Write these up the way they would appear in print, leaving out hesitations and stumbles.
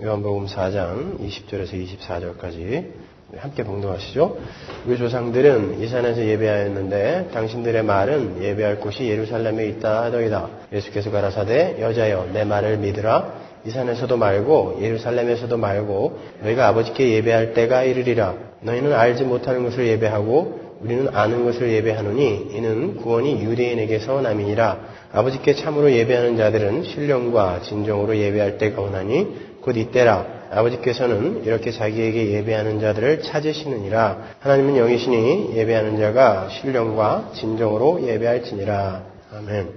요한복음 4장 20절에서 24절까지 함께 봉독하시죠. 우리 조상들은 이 산에서 예배하였는데 당신들의 말은 예배할 곳이 예루살렘에 있다 하더이다. 예수께서 가라사대 여자여 내 말을 믿으라. 이 산에서도 말고 예루살렘에서도 말고 너희가 아버지께 예배할 때가 이르리라. 너희는 알지 못하는 것을 예배하고 우리는 아는 것을 예배하노니 이는 구원이 유대인에게서 남이니라. 아버지께 참으로 예배하는 자들은 신령과 진정으로 예배할 때가 오나니 곧 이때라. 아버지께서는 이렇게 자기에게 예배하는 자들을 찾으시느니라. 하나님은 영이시니 예배하는 자가 신령과 진정으로 예배할지니라. 아멘.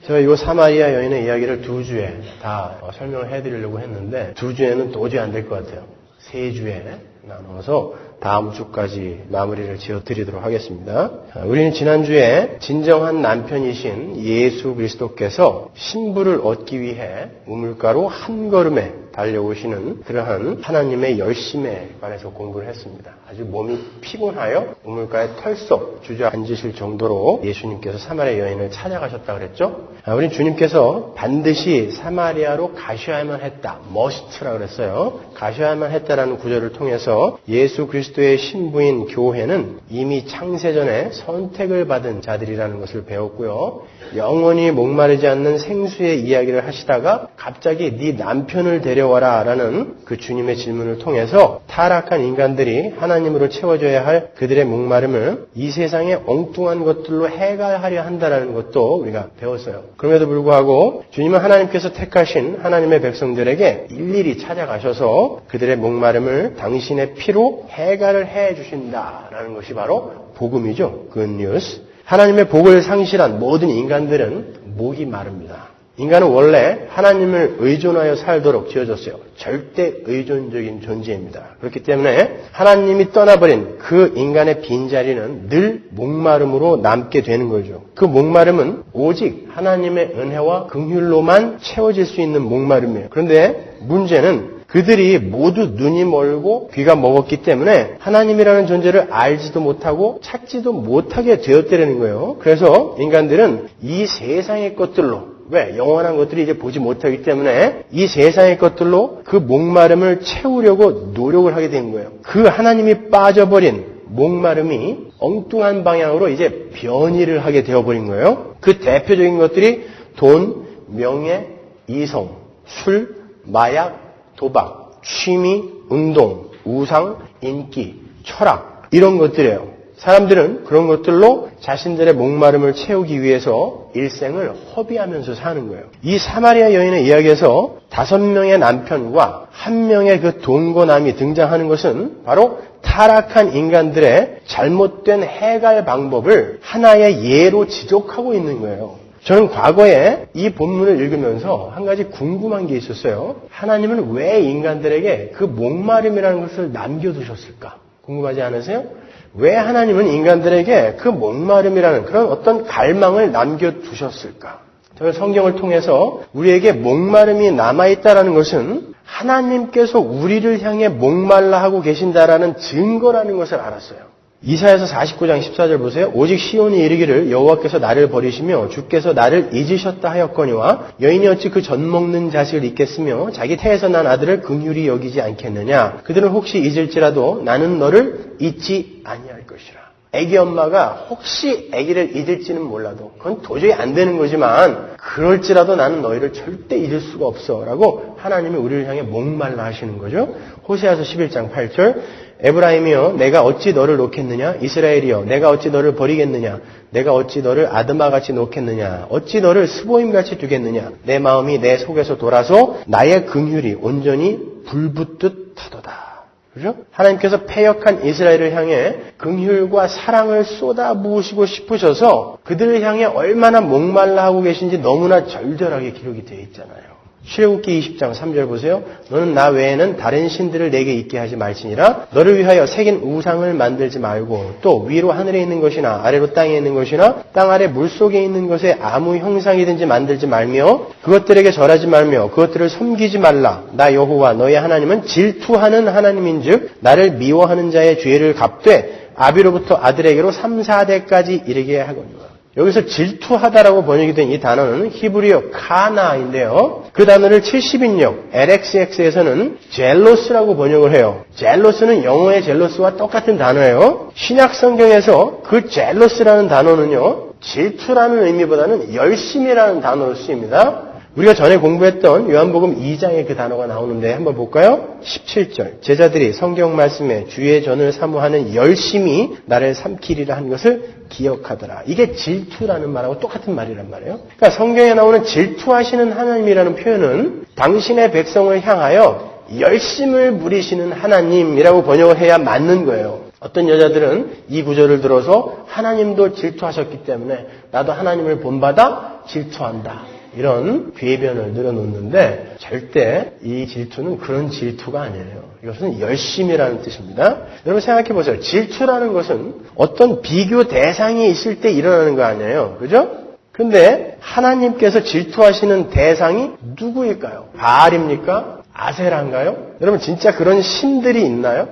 제가 이 사마리아 여인의 이야기를 두 주에 다 설명을 해드리려고 했는데 두 주에는 도저히 안 될 것 같아요. 세 주에 나눠서 다음 주까지 마무리를 지어드리도록 하겠습니다. 우리는 지난주에 진정한 남편이신 예수 그리스도께서 신부를 얻기 위해 우물가로 한 걸음에 달려오시는 그러한 하나님의 열심에 관해서 공부를 했습니다. 아주 몸이 피곤하여 우물가에 털썩 주저앉으실 정도로 예수님께서 사마리아 여인을 찾아가셨다고 그랬죠. 우리 주님께서 반드시 사마리아로 가셔야만 했다. 머스트라고 그랬어요. 가셔야만 했다라는 구절을 통해서 예수 그리스도의 신부인 교회는 이미 창세전에 선택을 받은 자들이라는 것을 배웠고요. 영원히 목마르지 않는 생수의 이야기를 하시다가 갑자기 네 남편을 데려와라 라는 그 주님의 질문을 통해서 타락한 인간들이 하나님으로 채워져야 할 그들의 목마름을 이 세상의 엉뚱한 것들로 해결하려 한다는 것도 우리가 배웠어요. 그럼에도 불구하고 주님은 하나님께서 택하신 하나님의 백성들에게 일일이 찾아가셔서 그들의 목마름을 당신의 피로 해결을 해주신다라는 것이 바로 복음이죠. 굿뉴스. 하나님의 복을 상실한 모든 인간들은 목이 마릅니다. 인간은 원래 하나님을 의존하여 살도록 지어졌어요. 절대 의존적인 존재입니다. 그렇기 때문에 하나님이 떠나버린 그 인간의 빈자리는 늘 목마름으로 남게 되는 거죠. 그 목마름은 오직 하나님의 은혜와 긍휼로만 채워질 수 있는 목마름이에요. 그런데 문제는 그들이 모두 눈이 멀고 귀가 먹었기 때문에 하나님이라는 존재를 알지도 못하고 찾지도 못하게 되었다는 거예요. 그래서 인간들은 이 세상의 것들로, 왜? 영원한 것들이 이제 보지 못하기 때문에 이 세상의 것들로 그 목마름을 채우려고 노력을 하게 된 거예요. 그 하나님이 빠져버린 목마름이 엉뚱한 방향으로 이제 변이를 하게 되어버린 거예요. 그 대표적인 것들이 돈, 명예, 이성, 술, 마약, 도박, 취미, 운동, 우상, 인기, 철학 이런 것들이에요. 사람들은 그런 것들로 자신들의 목마름을 채우기 위해서 일생을 허비하면서 사는 거예요. 이 사마리아 여인의 이야기에서 5명의 남편과 1명의 그 동거남이 등장하는 것은 바로 타락한 인간들의 잘못된 해결 방법을 하나의 예로 지적하고 있는 거예요. 저는 과거에 이 본문을 읽으면서 한 가지 궁금한 게 있었어요. 하나님은 왜 인간들에게 그 목마름이라는 것을 남겨두셨을까? 궁금하지 않으세요? 왜 하나님은 인간들에게 그 목마름이라는 그런 어떤 갈망을 남겨두셨을까? 저는 성경을 통해서 우리에게 목마름이 남아있다는 것은 하나님께서 우리를 향해 목말라 하고 계신다라는 증거라는 것을 알았어요. 이사야서 49장 14절 보세요. 오직 시온이 이르기를 여호와께서 나를 버리시며 주께서 나를 잊으셨다 하였거니와 여인이 어찌 그 젖 먹는 자식을 잊겠으며 자기 태에서 난 아들을 긍휼히 여기지 않겠느냐. 그들은 혹시 잊을지라도 나는 너를 잊지 아니할 것이라. 아기 엄마가 혹시 아기를 잊을지는 몰라도 그건 도저히 안 되는 거지만 그럴지라도 나는 너희를 절대 잊을 수가 없어 라고 하나님이 우리를 향해 목말라 하시는 거죠. 호세아서 11장 8절 에브라임이여 내가 어찌 너를 놓겠느냐. 이스라엘이여 내가 어찌 너를 버리겠느냐. 내가 어찌 너를 아드마같이 놓겠느냐. 어찌 너를 스보임같이 두겠느냐. 내 마음이 내 속에서 돌아서 나의 긍휼이 온전히 불붙듯 하도다. 그죠? 하나님께서 패역한 이스라엘을 향해 긍휼과 사랑을 쏟아부으시고 싶으셔서 그들을 향해 얼마나 목말라 하고 계신지 너무나 절절하게 기록이 되어 있잖아요. 출애굽기 20장 3절 보세요. 너는 나 외에는 다른 신들을 내게 있게 하지 말지니라. 너를 위하여 새긴 우상을 만들지 말고 또 위로 하늘에 있는 것이나 아래로 땅에 있는 것이나 땅 아래 물속에 있는 것에 아무 형상이든지 만들지 말며 그것들에게 절하지 말며 그것들을 섬기지 말라. 나 여호와 너의 하나님은 질투하는 하나님인즉 나를 미워하는 자의 죄를 갚되 아비로부터 아들에게로 3, 4대까지 이르게 하거니와. 여기서 질투하다라고 번역이 된 이 단어는 히브리어 카나인데요. 그 단어를 70인역 LXX에서는 젤로스라고 번역을 해요. 젤로스는 영어의 젤로스와 똑같은 단어예요. 신약 성경에서 그 젤로스라는 단어는요, 질투라는 의미보다는 열심이라는 단어로 쓰입니다. 우리가 전에 공부했던 요한복음 2장에 그 단어가 나오는데 한번 볼까요? 17절. 제자들이 성경 말씀에 주의 전을 사모하는 열심히 나를 삼키리라 한 것을 기억하더라. 이게 질투라는 말하고 똑같은 말이란 말이에요. 그러니까 성경에 나오는 질투하시는 하나님이라는 표현은 당신의 백성을 향하여 열심을 부리시는 하나님이라고 번역을 해야 맞는 거예요. 어떤 여자들은 이 구절을 들어서 하나님도 질투하셨기 때문에 나도 하나님을 본받아 질투한다. 이런 궤변을 늘어놓는데 절대 이 질투는 그런 질투가 아니에요. 이것은 열심이라는 뜻입니다. 여러분 생각해 보세요. 질투라는 것은 어떤 비교 대상이 있을 때 일어나는 거 아니에요. 그죠? 근데 하나님께서 질투하시는 대상이 누구일까요? 바알입니까? 아세라인가요? 여러분 진짜 그런 신들이 있나요?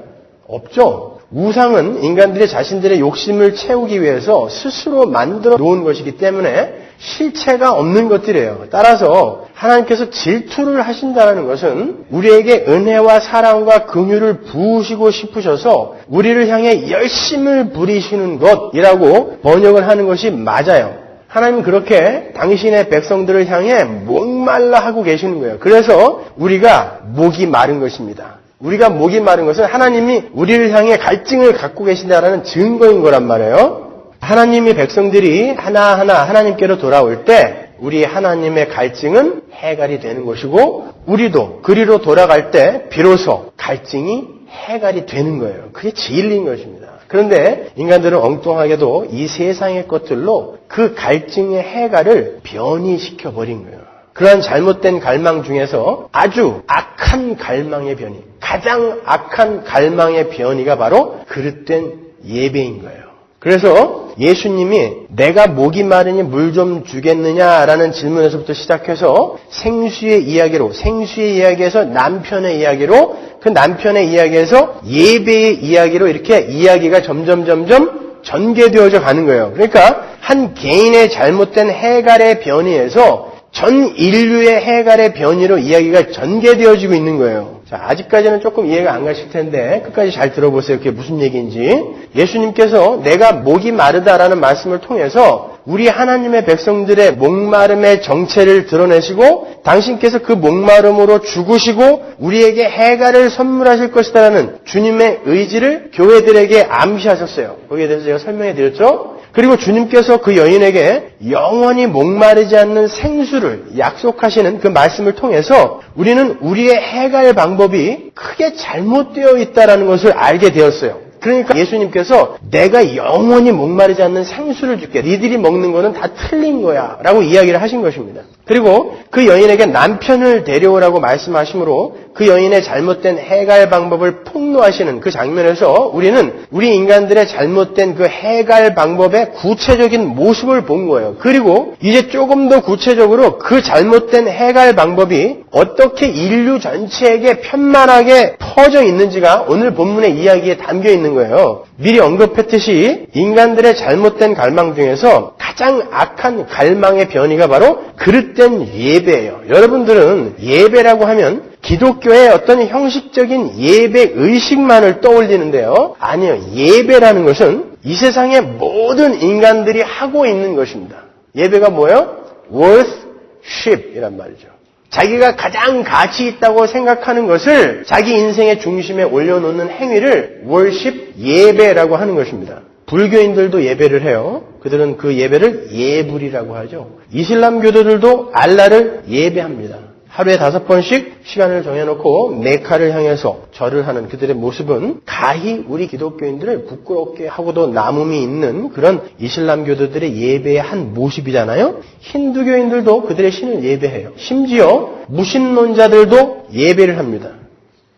없죠. 우상은 인간들이 자신들의 욕심을 채우기 위해서 스스로 만들어 놓은 것이기 때문에 실체가 없는 것들이에요. 따라서 하나님께서 질투를 하신다는 것은 우리에게 은혜와 사랑과 긍휼을 부으시고 싶으셔서 우리를 향해 열심을 부리시는 것이라고 번역을 하는 것이 맞아요. 하나님은 그렇게 당신의 백성들을 향해 목말라 하고 계시는 거예요. 그래서 우리가 목이 마른 것입니다. 우리가 목이 마른 것은 하나님이 우리를 향해 갈증을 갖고 계신다는 증거인 거란 말이에요. 하나님의 백성들이 하나하나 하나님께로 돌아올 때 우리 하나님의 갈증은 해갈이 되는 것이고 우리도 그리로 돌아갈 때 비로소 갈증이 해갈이 되는 거예요. 그게 진리인 것입니다. 그런데 인간들은 엉뚱하게도 이 세상의 것들로 그 갈증의 해갈을 변이시켜버린 거예요. 그러한 잘못된 갈망 중에서 아주 악한 갈망의 변이, 가장 악한 갈망의 변이가 바로 그릇된 예배인 거예요. 그래서 예수님이 내가 목이 마르니 물 좀 주겠느냐라는 질문에서부터 시작해서 생수의 이야기에서 남편의 이야기로 그 남편의 이야기에서 예배의 이야기로 이렇게 이야기가 점점 전개되어져 가는 거예요. 그러니까 한 개인의 잘못된 해갈의 변이에서 전 인류의 해갈의 변이로 이야기가 전개되어지고 있는 거예요. 자, 아직까지는 조금 이해가 안 가실 텐데 끝까지 잘 들어보세요. 그게 무슨 얘기인지. 예수님께서 내가 목이 마르다라는 말씀을 통해서 우리 하나님의 백성들의 목마름의 정체를 드러내시고 당신께서 그 목마름으로 죽으시고 우리에게 해갈을 선물하실 것이다라는 주님의 의지를 교회들에게 암시하셨어요. 거기에 대해서 제가 설명해 드렸죠. 그리고 주님께서 그 여인에게 영원히 목마르지 않는 생수를 약속하시는 그 말씀을 통해서 우리는 우리의 해갈 방법이 크게 잘못되어 있다는 것을 알게 되었어요. 그러니까 예수님께서 내가 영원히 목마르지 않는 생수를 줄게. 니들이 먹는 거는 다 틀린 거야. 라고 이야기를 하신 것입니다. 그리고 그 여인에게 남편을 데려오라고 말씀하시므로 그 여인의 잘못된 해갈 방법을 폭로하시는 그 장면에서 우리는 우리 인간들의 잘못된 그 해갈 방법의 구체적인 모습을 본 거예요. 그리고 이제 조금 더 구체적으로 그 잘못된 해갈 방법이 어떻게 인류 전체에게 편만하게 퍼져 있는지가 오늘 본문의 이야기에 담겨 있는 거예요. 미리 언급했듯이 인간들의 잘못된 갈망 중에서 가장 악한 갈망의 변이가 바로 그릇된 예배예요. 여러분들은 예배라고 하면 기독교의 어떤 형식적인 예배 의식만을 떠올리는데요. 아니요. 예배라는 것은 이 세상의 모든 인간들이 하고 있는 것입니다. 예배가 뭐예요? worship이란 말이죠. 자기가 가장 가치 있다고 생각하는 것을 자기 인생의 중심에 올려놓는 행위를 worship, 예배라고 하는 것입니다. 불교인들도 예배를 해요. 그들은 그 예배를 예불이라고 하죠. 이슬람교도들도 알라를 예배합니다. 하루에 5번씩 시간을 정해놓고 메카를 향해서 절을 하는 그들의 모습은 가히 우리 기독교인들을 부끄럽게 하고도 남음이 있는 그런 이슬람교도들의 예배의 한 모습이잖아요. 힌두교인들도 그들의 신을 예배해요. 심지어 무신론자들도 예배를 합니다.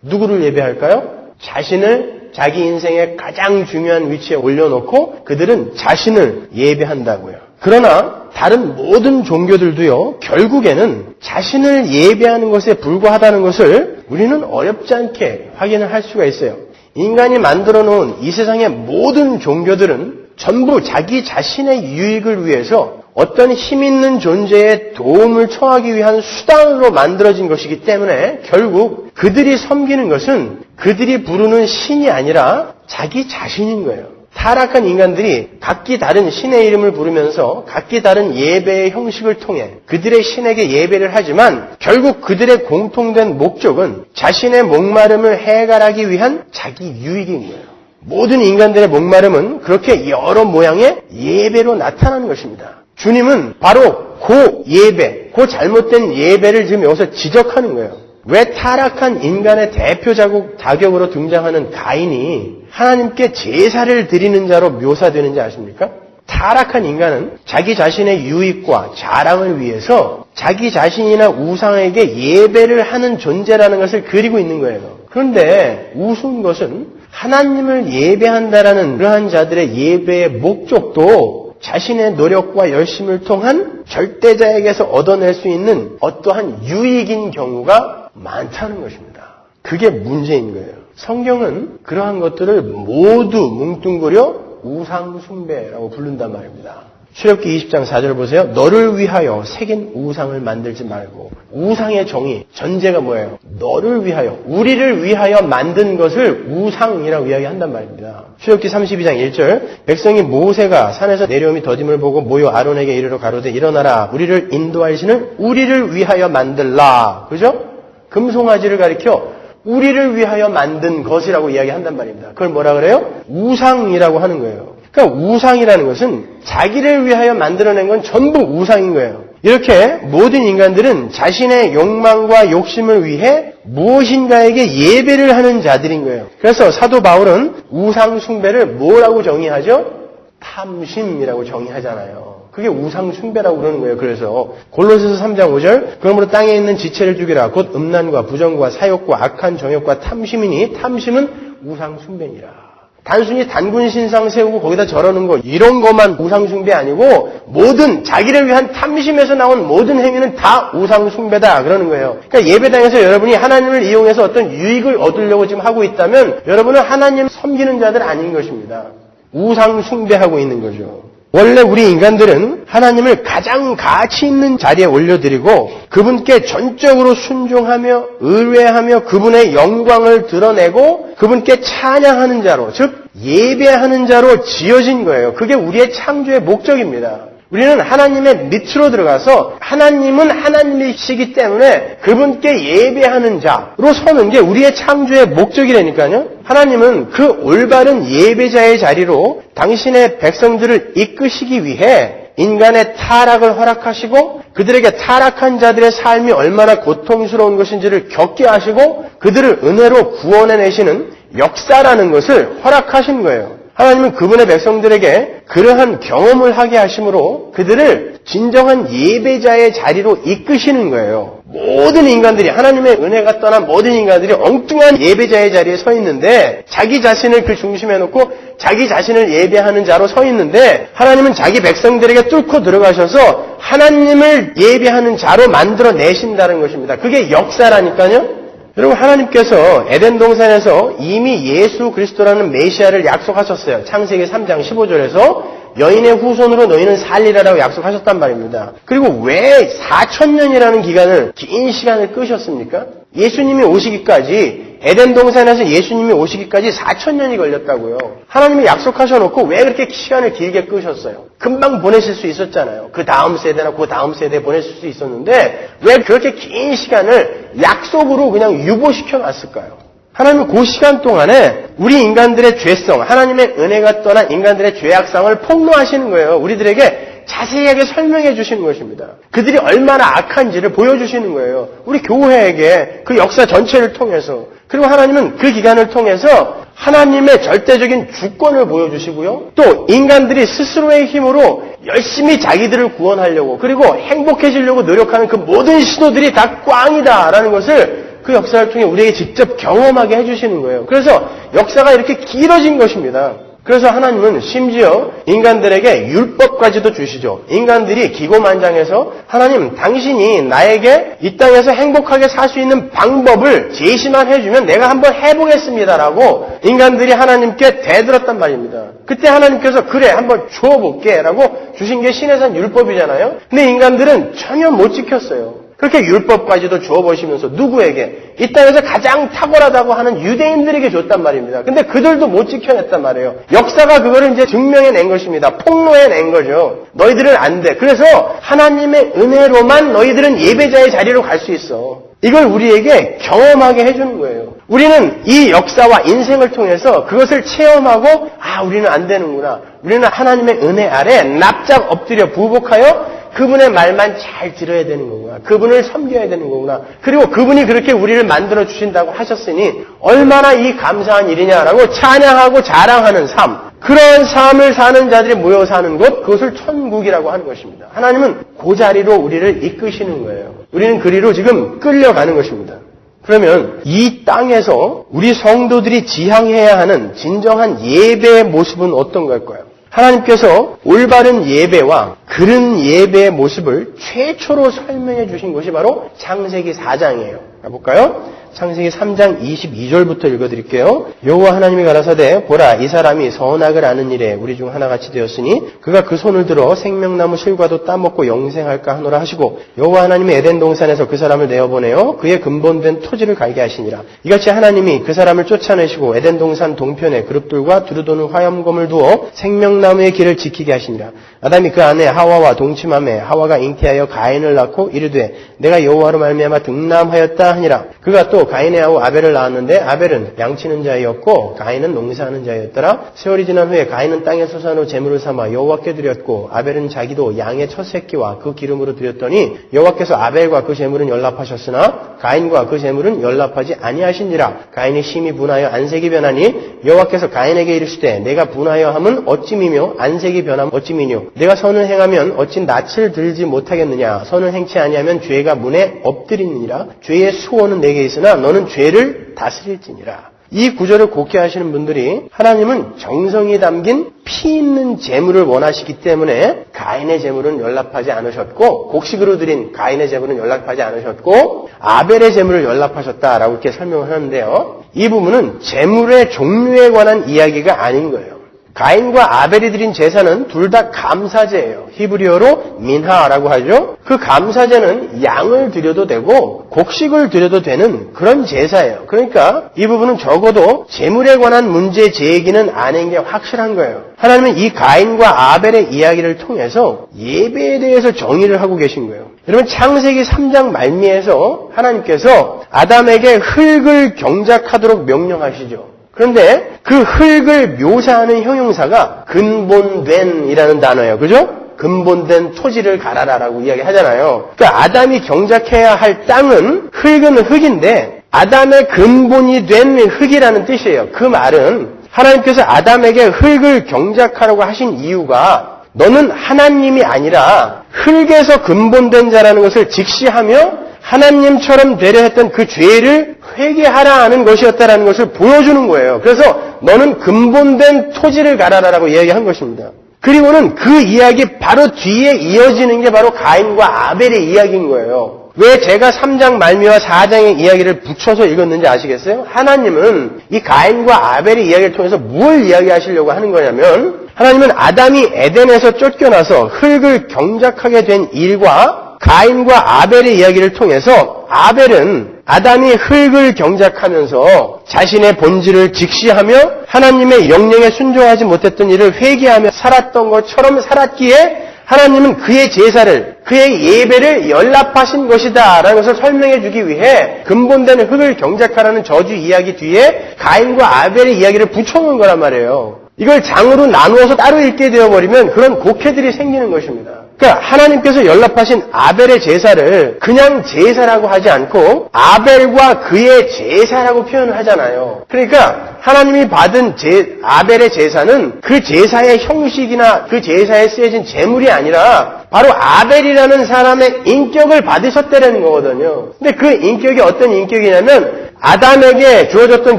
누구를 예배할까요? 자신을 자기 인생의 가장 중요한 위치에 올려놓고 그들은 자신을 예배한다고요. 그러나 다른 모든 종교들도요, 결국에는 자신을 예배하는 것에 불과하다는 것을 우리는 어렵지 않게 확인을 할 수가 있어요. 인간이 만들어 놓은 이 세상의 모든 종교들은 전부 자기 자신의 유익을 위해서 어떤 힘 있는 존재의 도움을 청하기 위한 수단으로 만들어진 것이기 때문에 결국 그들이 섬기는 것은 그들이 부르는 신이 아니라 자기 자신인 거예요. 타락한 인간들이 각기 다른 신의 이름을 부르면서 각기 다른 예배의 형식을 통해 그들의 신에게 예배를 하지만 결국 그들의 공통된 목적은 자신의 목마름을 해결하기 위한 자기 유익인 거예요. 모든 인간들의 목마름은 그렇게 여러 모양의 예배로 나타나는 것입니다. 주님은 바로 그 예배, 그 잘못된 예배를 지금 여기서 지적하는 거예요. 왜 타락한 인간의 대표 자격으로 등장하는 가인이 하나님께 제사를 드리는 자로 묘사되는지 아십니까? 타락한 인간은 자기 자신의 유익과 자랑을 위해서 자기 자신이나 우상에게 예배를 하는 존재라는 것을 그리고 있는 거예요. 그런데 우스운 것은 하나님을 예배한다라는 그러한 자들의 예배의 목적도 자신의 노력과 열심을 통한 절대자에게서 얻어낼 수 있는 어떠한 유익인 경우가 많다는 것입니다. 그게 문제인 거예요. 성경은 그러한 것들을 모두 뭉뚱그려 우상 숭배라고 부른단 말입니다. 출애굽기 20장 4절 보세요. 너를 위하여 새긴 우상을 만들지 말고. 우상의 정의, 전제가 뭐예요? 너를 위하여, 우리를 위하여 만든 것을 우상이라고 이야기한단 말입니다. 출애굽기 32장 1절 백성이 모세가 산에서 내려오미 더딤을 보고 모여 아론에게 이르러 가로되 일어나라 우리를 인도할 신을 우리를 위하여 만들라. 그죠? 금송아지를 가리켜 우리를 위하여 만든 것이라고 이야기한단 말입니다. 그걸 뭐라 그래요? 우상이라고 하는 거예요. 그러니까 우상이라는 것은 자기를 위하여 만들어낸 건 전부 우상인 거예요. 이렇게 모든 인간들은 자신의 욕망과 욕심을 위해 무엇인가에게 예배를 하는 자들인 거예요. 그래서 사도 바울은 우상 숭배를 뭐라고 정의하죠? 탐심이라고 정의하잖아요. 그게 우상 숭배라고 그러는 거예요. 그래서 골로새서 3장 5절 그러므로 땅에 있는 지체를 죽이라 곧 음란과 부정과 사욕과 악한 정욕과 탐심이니 탐심은 우상 숭배니라. 단순히 단군 신상 세우고 거기다 절하는 거 이런 것만 우상 숭배 아니고 모든 자기를 위한 탐심에서 나온 모든 행위는 다 우상 숭배다 그러는 거예요. 그러니까 예배당에서 여러분이 하나님을 이용해서 어떤 유익을 얻으려고 지금 하고 있다면 여러분은 하나님 섬기는 자들 아닌 것입니다. 우상 숭배하고 있는 거죠. 원래 우리 인간들은 하나님을 가장 가치 있는 자리에 올려드리고 그분께 전적으로 순종하며 의뢰하며 그분의 영광을 드러내고 그분께 찬양하는 자로 즉 예배하는 자로 지어진 거예요. 그게 우리의 창조의 목적입니다. 우리는 하나님의 밑으로 들어가서 하나님은 하나님이시기 때문에 그분께 예배하는 자로 서는 게 우리의 창조의 목적이라니까요. 하나님은 그 올바른 예배자의 자리로 당신의 백성들을 이끄시기 위해 인간의 타락을 허락하시고 그들에게 타락한 자들의 삶이 얼마나 고통스러운 것인지를 겪게 하시고 그들을 은혜로 구원해내시는 역사라는 것을 허락하신 거예요. 하나님은 그분의 백성들에게 그러한 경험을 하게 하심으로 그들을 진정한 예배자의 자리로 이끄시는 거예요. 모든 인간들이 하나님의 은혜가 떠난 모든 인간들이 엉뚱한 예배자의 자리에 서 있는데 자기 자신을 그 중심에 놓고 자기 자신을 예배하는 자로 서 있는데 하나님은 자기 백성들에게 뚫고 들어가셔서 하나님을 예배하는 자로 만들어내신다는 것입니다. 그게 역사라니까요. 여러분 하나님께서 에덴 동산에서 이미 예수 그리스도라는 메시아를 약속하셨어요. 창세기 3장 15절에서 여인의 후손으로 너희는 살리라라고 약속하셨단 말입니다. 그리고 왜 4,000년이라는 기간을 긴 시간을 끄셨습니까? 예수님이 오시기까지 에덴 동산에서 예수님이 오시기까지 4,000년이 걸렸다고요. 하나님이 약속하셔놓고 왜 그렇게 시간을 길게 끄셨어요? 금방 보내실 수 있었잖아요. 그 다음 세대나 그 다음 세대에 보내실 수 있었는데 왜 그렇게 긴 시간을 약속으로 그냥 유보시켜 놨을까요? 하나님은 그 시간 동안에 우리 인간들의 죄성, 하나님의 은혜가 떠난 인간들의 죄악상을 폭로하시는 거예요. 우리들에게 자세하게 설명해 주시는 것입니다. 그들이 얼마나 악한지를 보여주시는 거예요. 우리 교회에게 그 역사 전체를 통해서. 그리고 하나님은 그 기간을 통해서 하나님의 절대적인 주권을 보여주시고요. 또 인간들이 스스로의 힘으로 열심히 자기들을 구원하려고 그리고 행복해지려고 노력하는 그 모든 시도들이 다 꽝이다라는 것을 그 역사를 통해 우리에게 직접 경험하게 해주시는 거예요. 그래서 역사가 이렇게 길어진 것입니다. 그래서 하나님은 심지어 인간들에게 율법까지도 주시죠. 인간들이 기고만장해서 하나님 당신이 나에게 이 땅에서 행복하게 살 수 있는 방법을 제시만 해주면 내가 한번 해보겠습니다라고 인간들이 하나님께 대들었단 말입니다. 그때 하나님께서 그래 한번 줘볼게 라고 주신 게 신해산 율법이잖아요. 근데 인간들은 전혀 못 지켰어요. 그렇게 율법까지도 주어보시면서 누구에게? 이 땅에서 가장 탁월하다고 하는 유대인들에게 줬단 말입니다. 근데 그들도 못 지켜냈단 말이에요. 역사가 그거를 이제 증명해낸 것입니다. 폭로해낸 거죠. 너희들은 안 돼. 그래서 하나님의 은혜로만 너희들은 예배자의 자리로 갈 수 있어. 이걸 우리에게 경험하게 해주는 거예요. 우리는 이 역사와 인생을 통해서 그것을 체험하고 우리는 안 되는구나. 우리는 하나님의 은혜 아래 납작 엎드려 부복하여 그분의 말만 잘 들어야 되는 거구나. 그분을 섬겨야 되는 거구나. 그리고 그분이 그렇게 우리를 만들어 주신다고 하셨으니 얼마나 이 감사한 일이냐라고 찬양하고 자랑하는 삶. 그런 삶을 사는 자들이 모여 사는 곳, 그것을 천국이라고 하는 것입니다. 하나님은 그 자리로 우리를 이끄시는 거예요. 우리는 그리로 지금 끌려가는 것입니다. 그러면 이 땅에서 우리 성도들이 지향해야 하는 진정한 예배의 모습은 어떤 걸까요? 하나님께서 올바른 예배와 그른 예배의 모습을 최초로 설명해 주신 것이 바로 창세기 4장이에요. 가볼까요? 창세기 3장 22절부터 읽어드릴게요. 여호와 하나님이 가라사대 보라 이 사람이 선악을 아는 일에 우리 중 하나같이 되었으니 그가 그 손을 들어 생명나무 실과도 따먹고 영생할까 하노라 하시고 여호와 하나님이 에덴 동산에서 그 사람을 내어보내어 그의 근본된 토지를 갈게 하시니라. 이같이 하나님이 그 사람을 쫓아내시고 에덴 동산 동편에 그룹들과 두루도는 화염검을 두어 생명나무의 길을 지키게 하시니라. 아담이 그 아내 하와와 동침하매 하와가 잉태하여 가인을 낳고 이르되 내가 여호와로 말미암아 등남하였다 하니라. 그가 또 가인의 아우 아벨을 낳았는데 아벨은 양치는 자였고 가인은 농사하는 자였더라. 세월이 지난 후에 가인은 땅에 솟아놓은 제물을 삼아 여호와께 드렸고 아벨은 자기도 양의 첫 새끼와 그 기름으로 드렸더니 여호와께서 아벨과 그 제물은 연락하셨으나 가인과 그 제물은 연락하지 아니하신지라. 가인이 심히 분하여 안색이 변하니 여호와께서 가인에게 이르시되 내가 분하여 함은 어찌미며 안색이 변함 어찌미뇨. 내가 선을 행하면 어찌 낯을 들지 못하겠느냐. 선을 행치 아니하면 죄가 문에 엎드리느니라. 죄의 수호는 내게 있으나 너는 죄를 다스릴지니라. 이 구절을 곡해 하시는 분들이 하나님은 정성이 담긴 피 있는 제물을 원하시기 때문에 가인의 제물은 연락하지 않으셨고 곡식으로 드린 가인의 제물은 연락하지 않으셨고 아벨의 제물을 연락하셨다라고 이렇게 설명을 하는데요. 이 부분은 제물의 종류에 관한 이야기가 아닌 거예요. 가인과 아벨이 드린 제사는 둘 다 감사제예요. 히브리어로 민하라고 하죠. 그 감사제는 양을 드려도 되고 곡식을 드려도 되는 그런 제사예요. 그러니까 이 부분은 적어도 제물에 관한 문제 제기는 아닌 게 확실한 거예요. 하나님은 이 가인과 아벨의 이야기를 통해서 예배에 대해서 정의를 하고 계신 거예요. 여러분 창세기 3장 말미에서 하나님께서 아담에게 흙을 경작하도록 명령하시죠. 그런데 그 흙을 묘사하는 형용사가 근본된이라는 단어예요. 그죠? 근본된 토지를 갈아라라고 이야기하잖아요. 그러니까 아담이 경작해야 할 땅은 흙은 흙인데 아담의 근본이 된 흙이라는 뜻이에요. 그 말은 하나님께서 아담에게 흙을 경작하라고 하신 이유가 너는 하나님이 아니라 흙에서 근본된 자라는 것을 직시하며 하나님처럼 되려 했던 그 죄를 회개하라 하는 것이었다라는 것을 보여주는 거예요. 그래서 너는 근본된 토지를 갈아라라고 이야기한 것입니다. 그리고는 그 이야기 바로 뒤에 이어지는 게 바로 가인과 아벨의 이야기인 거예요. 왜 제가 3장 말미와 4장의 이야기를 붙여서 읽었는지 아시겠어요? 하나님은 이 가인과 아벨의 이야기를 통해서 뭘 이야기하시려고 하는 거냐면 하나님은 아담이 에덴에서 쫓겨나서 흙을 경작하게 된 일과 가인과 아벨의 이야기를 통해서 아벨은 아담이 흙을 경작하면서 자신의 본질을 직시하며 하나님의 명령에 순종하지 못했던 일을 회개하며 살았던 것처럼 살았기에 하나님은 그의 제사를, 그의 예배를 연락하신 것이다 라는 것을 설명해 주기 위해 근본된 흙을 경작하라는 저주 이야기 뒤에 가인과 아벨의 이야기를 붙여놓은 거란 말이에요. 이걸 장으로 나누어서 따로 읽게 되어버리면 그런 곡해들이 생기는 것입니다. 그러니까 하나님께서 연락하신 아벨의 제사를 그냥 제사라고 하지 않고 아벨과 그의 제사라고 표현을 하잖아요. 그러니까 하나님이 받은 아벨의 제사는 그 제사의 형식이나 그 제사에 쓰여진 제물이 아니라 바로 아벨이라는 사람의 인격을 받으셨다는 거거든요. 근데 그 인격이 어떤 인격이냐면 아담에게 주어졌던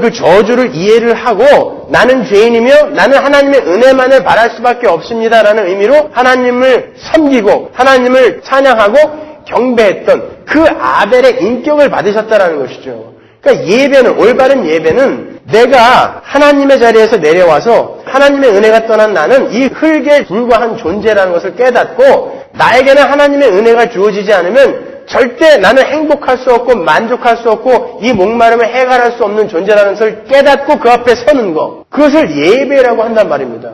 그 저주를 이해를 하고 나는 죄인이며 나는 하나님의 은혜만을 바랄 수밖에 없습니다라는 의미로 하나님을 섬기고 하나님을 찬양하고 경배했던 그 아벨의 인격을 받으셨다라는 것이죠. 그러니까 예배는, 올바른 예배는 내가 하나님의 자리에서 내려와서 하나님의 은혜가 떠난 나는 이 흙에 불과한 존재라는 것을 깨닫고 나에게는 하나님의 은혜가 주어지지 않으면 절대 나는 행복할 수 없고 만족할 수 없고 이 목마름을 해결할 수 없는 존재라는 것을 깨닫고 그 앞에 서는 것. 그것을 예배라고 한단 말입니다.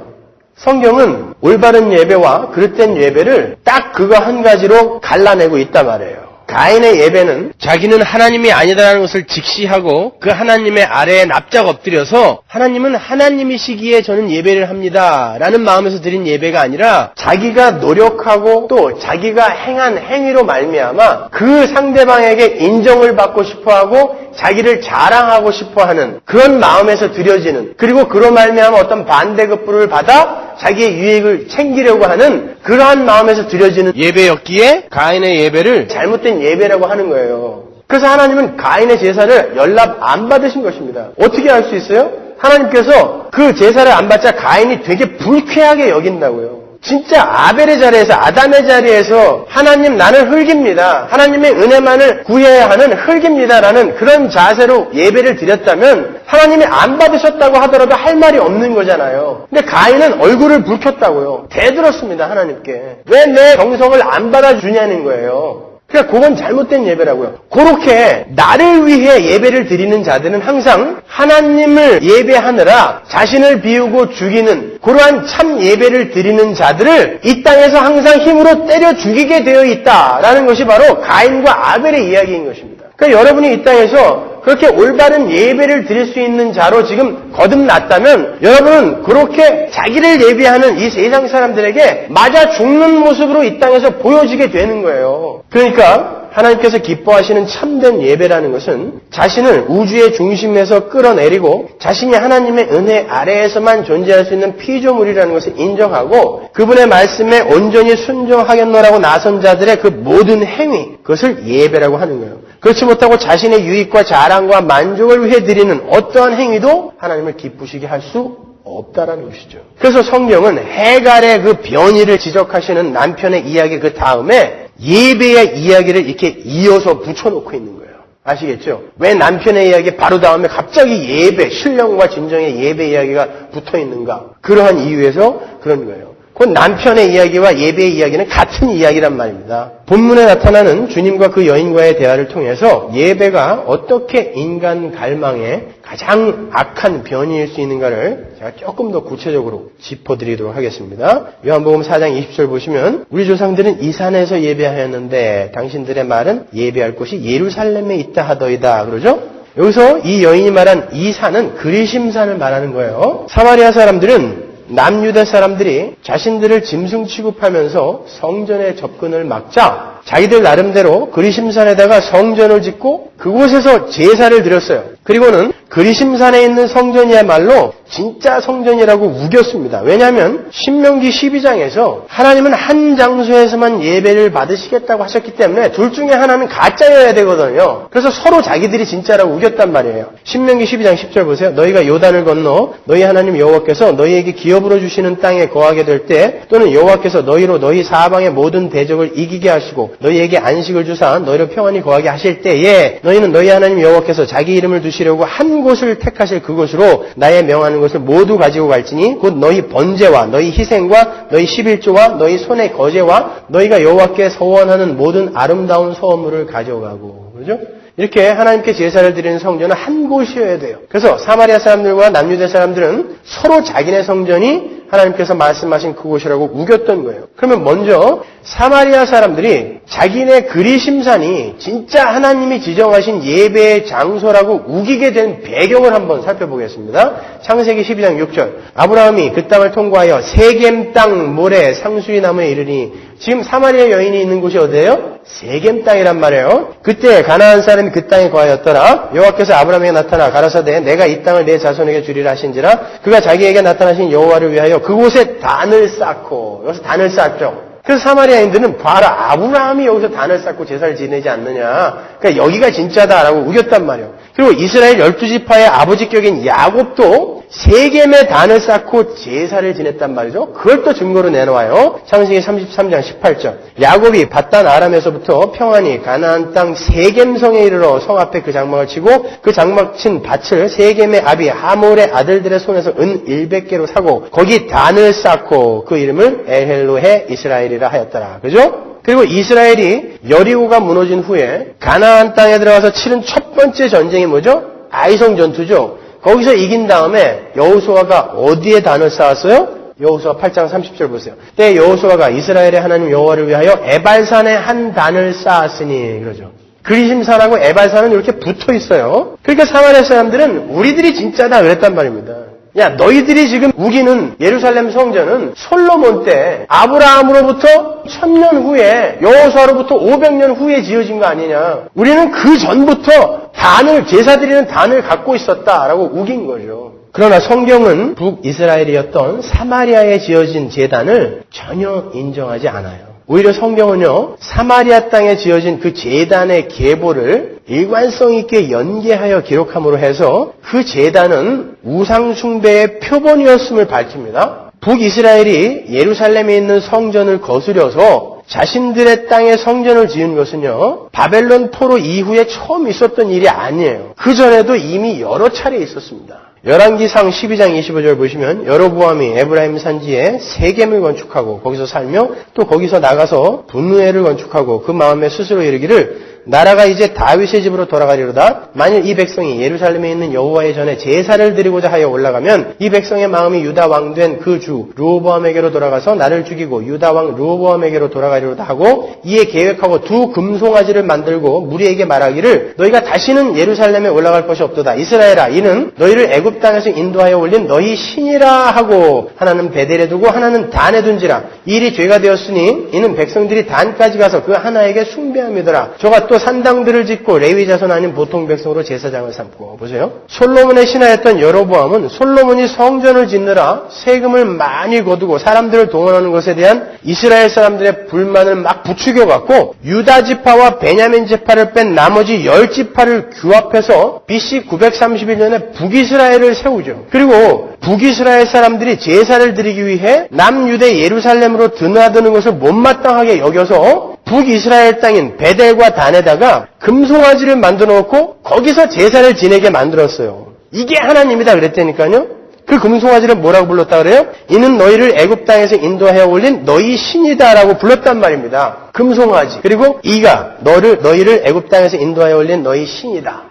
성경은 올바른 예배와 그릇된 예배를 딱 그거 한 가지로 갈라내고 있단 말이에요. 가인의 예배는 자기는 하나님이 아니다라는 것을 직시하고 그 하나님의 아래에 납작 엎드려서 하나님은 하나님이시기에 저는 예배를 합니다 라는 마음에서 드린 예배가 아니라 자기가 노력하고 또 자기가 행한 행위로 말미암아 그 상대방에게 인정을 받고 싶어하고 자기를 자랑하고 싶어하는 그런 마음에서 드려지는, 그리고 그로 말미암아 어떤 반대급부를 받아 자기의 유익을 챙기려고 하는 그러한 마음에서 드려지는 예배였기에 가인의 예배를 잘못된 예배라고 하는 거예요. 그래서 하나님은 가인의 제사를 연락 안 받으신 것입니다. 어떻게 알 수 있어요? 하나님께서 그 제사를 안 받자 가인이 되게 불쾌하게 여긴다고요. 진짜 아벨의 자리에서, 아담의 자리에서 하나님 나는 흙입니다, 하나님의 은혜만을 구해야 하는 흙입니다라는 그런 자세로 예배를 드렸다면 하나님이 안 받으셨다고 하더라도 할 말이 없는 거잖아요. 근데 가인은 얼굴을 붉혔다고요. 대들었습니다, 하나님께. 왜 내 정성을 안 받아주냐는 거예요. 그러니까 그건 잘못된 예배라고요. 그렇게 나를 위해 예배를 드리는 자들은 항상 하나님을 예배하느라 자신을 비우고 죽이는 그러한 참 예배를 드리는 자들을 이 땅에서 항상 힘으로 때려 죽이게 되어 있다라는 것이 바로 가인과 아벨의 이야기인 것입니다. 그러니까 여러분이 이 땅에서 그렇게 올바른 예배를 드릴 수 있는 자로 지금 거듭났다면 여러분은 그렇게 자기를 예배하는 이 세상 사람들에게 맞아 죽는 모습으로 이 땅에서 보여지게 되는 거예요. 그러니까 하나님께서 기뻐하시는 참된 예배라는 것은 자신을 우주의 중심에서 끌어내리고 자신이 하나님의 은혜 아래에서만 존재할 수 있는 피조물이라는 것을 인정하고 그분의 말씀에 온전히 순종하겠노라고 나선 자들의 그 모든 행위, 그것을 예배라고 하는 거예요. 그렇지 못하고 자신의 유익과 자랑과 만족을 위해 드리는 어떠한 행위도 하나님을 기쁘시게 할 수 없다라는 것이죠. 그래서 성경은 해갈의 그 변의를 지적하시는 남편의 이야기 그 다음에 예배의 이야기를 이렇게 이어서 붙여놓고 있는 거예요. 아시겠죠? 왜 남편의 이야기 바로 다음에 갑자기 예배, 신령과 진정의 예배 이야기가 붙어있는가? 그러한 이유에서 그런 거예요. 그 남편의 이야기와 예배의 이야기는 같은 이야기란 말입니다. 본문에 나타나는 주님과 그 여인과의 대화를 통해서 예배가 어떻게 인간 갈망의 가장 악한 변이일 수 있는가를 제가 조금 더 구체적으로 짚어드리도록 하겠습니다. 요한복음 4장 20절 보시면 우리 조상들은 이 산에서 예배하였는데 당신들의 말은 예배할 곳이 예루살렘에 있다 하더이다. 그러죠? 여기서 이 여인이 말한 이 산은 그리심산을 말하는 거예요. 사마리아 사람들은 남유다 사람들이 자신들을 짐승 취급하면서 성전에 접근을 막자 자기들 나름대로 그리심산에다가 성전을 짓고 그곳에서 제사를 드렸어요. 그리고는 그리심산에 있는 성전이야말로 진짜 성전이라고 우겼습니다. 왜냐하면 신명기 12장에서 하나님은 한 장소에서만 예배를 받으시겠다고 하셨기 때문에 둘 중에 하나는 가짜여야 되거든요. 그래서 서로 자기들이 진짜라고 우겼단 말이에요. 신명기 12장 10절 보세요. 너희가 요단을 건너 너희 하나님 여호와께서 너희에게 기업으로 주시는 땅에 거하게 될 때 또는 여호와께서 너희로 너희 사방의 모든 대적을 이기게 하시고 너희에게 안식을 주사 너희로 평안히 거하게 하실 때에 너희는 너희 하나님 여호와께서 자기 이름을 두시려고 한 곳을 택하실 그곳으로 나의 명하는 것을 모두 가지고 갈지니 곧 너희 번제와 너희 희생과 너희 11조와 너희 손의 거제와 너희가 여호와께 서원하는 모든 아름다운 소원물을 가져가고. 그렇죠? 이렇게 하나님께 제사를 드리는 성전은 한 곳이어야 돼요. 그래서 사마리아 사람들과 남유다 사람들은 서로 자기네 성전이 하나님께서 말씀하신 그곳이라고 우겼던 거예요. 그러면 먼저 사마리아 사람들이 자기네 그리심산이 진짜 하나님이 지정하신 예배의 장소라고 우기게 된 배경을 한번 살펴보겠습니다. 창세기 12장 6절 아브라함이 그 땅을 통과하여 세겜 땅 모래 상수리 나무에 이르니 지금 사마리아 여인이 있는 곳이 어디예요? 세겜 땅이란 말이에요. 그때 가나안 사람이 그 땅에 거하였더라. 여호와께서 아브라함에게 나타나 가라사대 내가 이 땅을 내 자손에게 주리라 하신지라 그가 자기에게 나타나신 여호와를 위하여 그곳에 단을 쌓고 여기서 단을 쌓죠. 그래서 사마리아인들은 봐라 아브라함이 여기서 단을 쌓고 제사를 지내지 않느냐. 그러니까 여기가 진짜다라고 우겼단 말이에요. 그리고 이스라엘 12지파의 아버지격인 야곱도 세겜의 단을 쌓고 제사를 지냈단 말이죠. 그걸 또 증거로 내놓아요. 창세기 33장 18절. 야곱이 밧단 아람에서부터 평안히 가나안 땅 세겜성에 이르러 성 앞에 그 장막을 치고 그 장막 친 밭을 세겜의 아비 하몰의 아들들의 손에서 은 100개로 사고 거기 단을 쌓고 그 이름을 엘헬로헤 이스라엘이라 하였더라. 그죠? 그리고 이스라엘이 여리고가 무너진 후에 가나안 땅에 들어가서 치른 첫 번째 전쟁이 뭐죠? 아이성 전투죠. 거기서 이긴 다음에 여호수아가 어디에 단을 쌓았어요? 여호수아 8장 30절 보세요. 그때 여호수아가 이스라엘의 하나님 여호와를 위하여 에발산에 한 단을 쌓았으니 그러죠. 그리심산하고 에발산은 이렇게 붙어 있어요. 그러니까 사마리아 사람들은 우리들이 진짜다 그랬단 말입니다. 야, 너희들이 지금 우기는 예루살렘 성전은 솔로몬 때 아브라함으로부터 1000년 후에 여호수아로부터 500년 후에 지어진 거 아니냐. 우리는 그 전부터 단을 제사 드리는 단을 갖고 있었다라고 우긴 거죠. 그러나 성경은 북이스라엘이었던 사마리아에 지어진 제단을 전혀 인정하지 않아요. 오히려 성경은요, 사마리아 땅에 지어진 그 제단의 계보를 일관성 있게 연계하여 기록함으로 해서 그 제단은 우상숭배의 표본이었음을 밝힙니다. 북이스라엘이 예루살렘에 있는 성전을 거스려서 자신들의 땅에 성전을 지은 것은요, 바벨론 포로 이후에 처음 있었던 일이 아니에요. 그 전에도 이미 여러 차례 있었습니다. 열왕기상 12장 25절 보시면 여로보암이 에브라임 산지에 세겜을 건축하고 거기서 살며 또 거기서 나가서 분누엘을 건축하고 그 마음에 스스로 이르기를 나라가 이제 다윗의 집으로 돌아가리로다. 만일 이 백성이 예루살렘에 있는 여호와의 전에 제사를 드리고자 하여 올라가면 이 백성의 마음이 유다 왕 된 그 주 르호보암에게로 돌아가서 나를 죽이고 유다 왕 르호보암에게로 돌아가리로다 하고 이에 계획하고 두 금송아지를 만들고 무리에게 말하기를 너희가 다시는 예루살렘에 올라갈 것이 없도다. 이스라엘아, 이는 너희를 애굽 땅에서 인도하여 올린 너희 신이라 하고 하나는 베델에 두고 하나는 단에 둔지라. 이 일이 죄가 되었으니 이는 백성들이 단까지 가서 그 하나에게 숭배함이더라. 저가 또 산당들을 짓고 레위 자손 아닌 보통 백성으로 제사장을 삼고. 보세요. 솔로몬의 신하였던 여로보암은 솔로몬이 성전을 짓느라 세금을 많이 거두고 사람들을 동원하는 것에 대한 이스라엘 사람들의 불만을 막 부추겨갖고 유다 지파와 베냐민 지파를 뺀 나머지 10지파를 규합해서 BC 931년에 북이스라엘을 세우죠. 그리고 북이스라엘 사람들이 제사를 드리기 위해 남유대 예루살렘으로 드나드는 것을 못마땅하게 여겨서 북이스라엘 땅인 베델과 단에다가 금송아지를 만들어 놓고 거기서 제사를 지내게 만들었어요. 이게 하나님이다 그랬다니까요. 그 금송아지를 뭐라고 불렀다 그래요? 이는 너희를 애굽 땅에서 인도하여 올린 너희 신이다라고 불렀단 말입니다. 금송아지. 그리고 이가 너희를 애굽 땅에서 인도하여 올린 너희 신이다.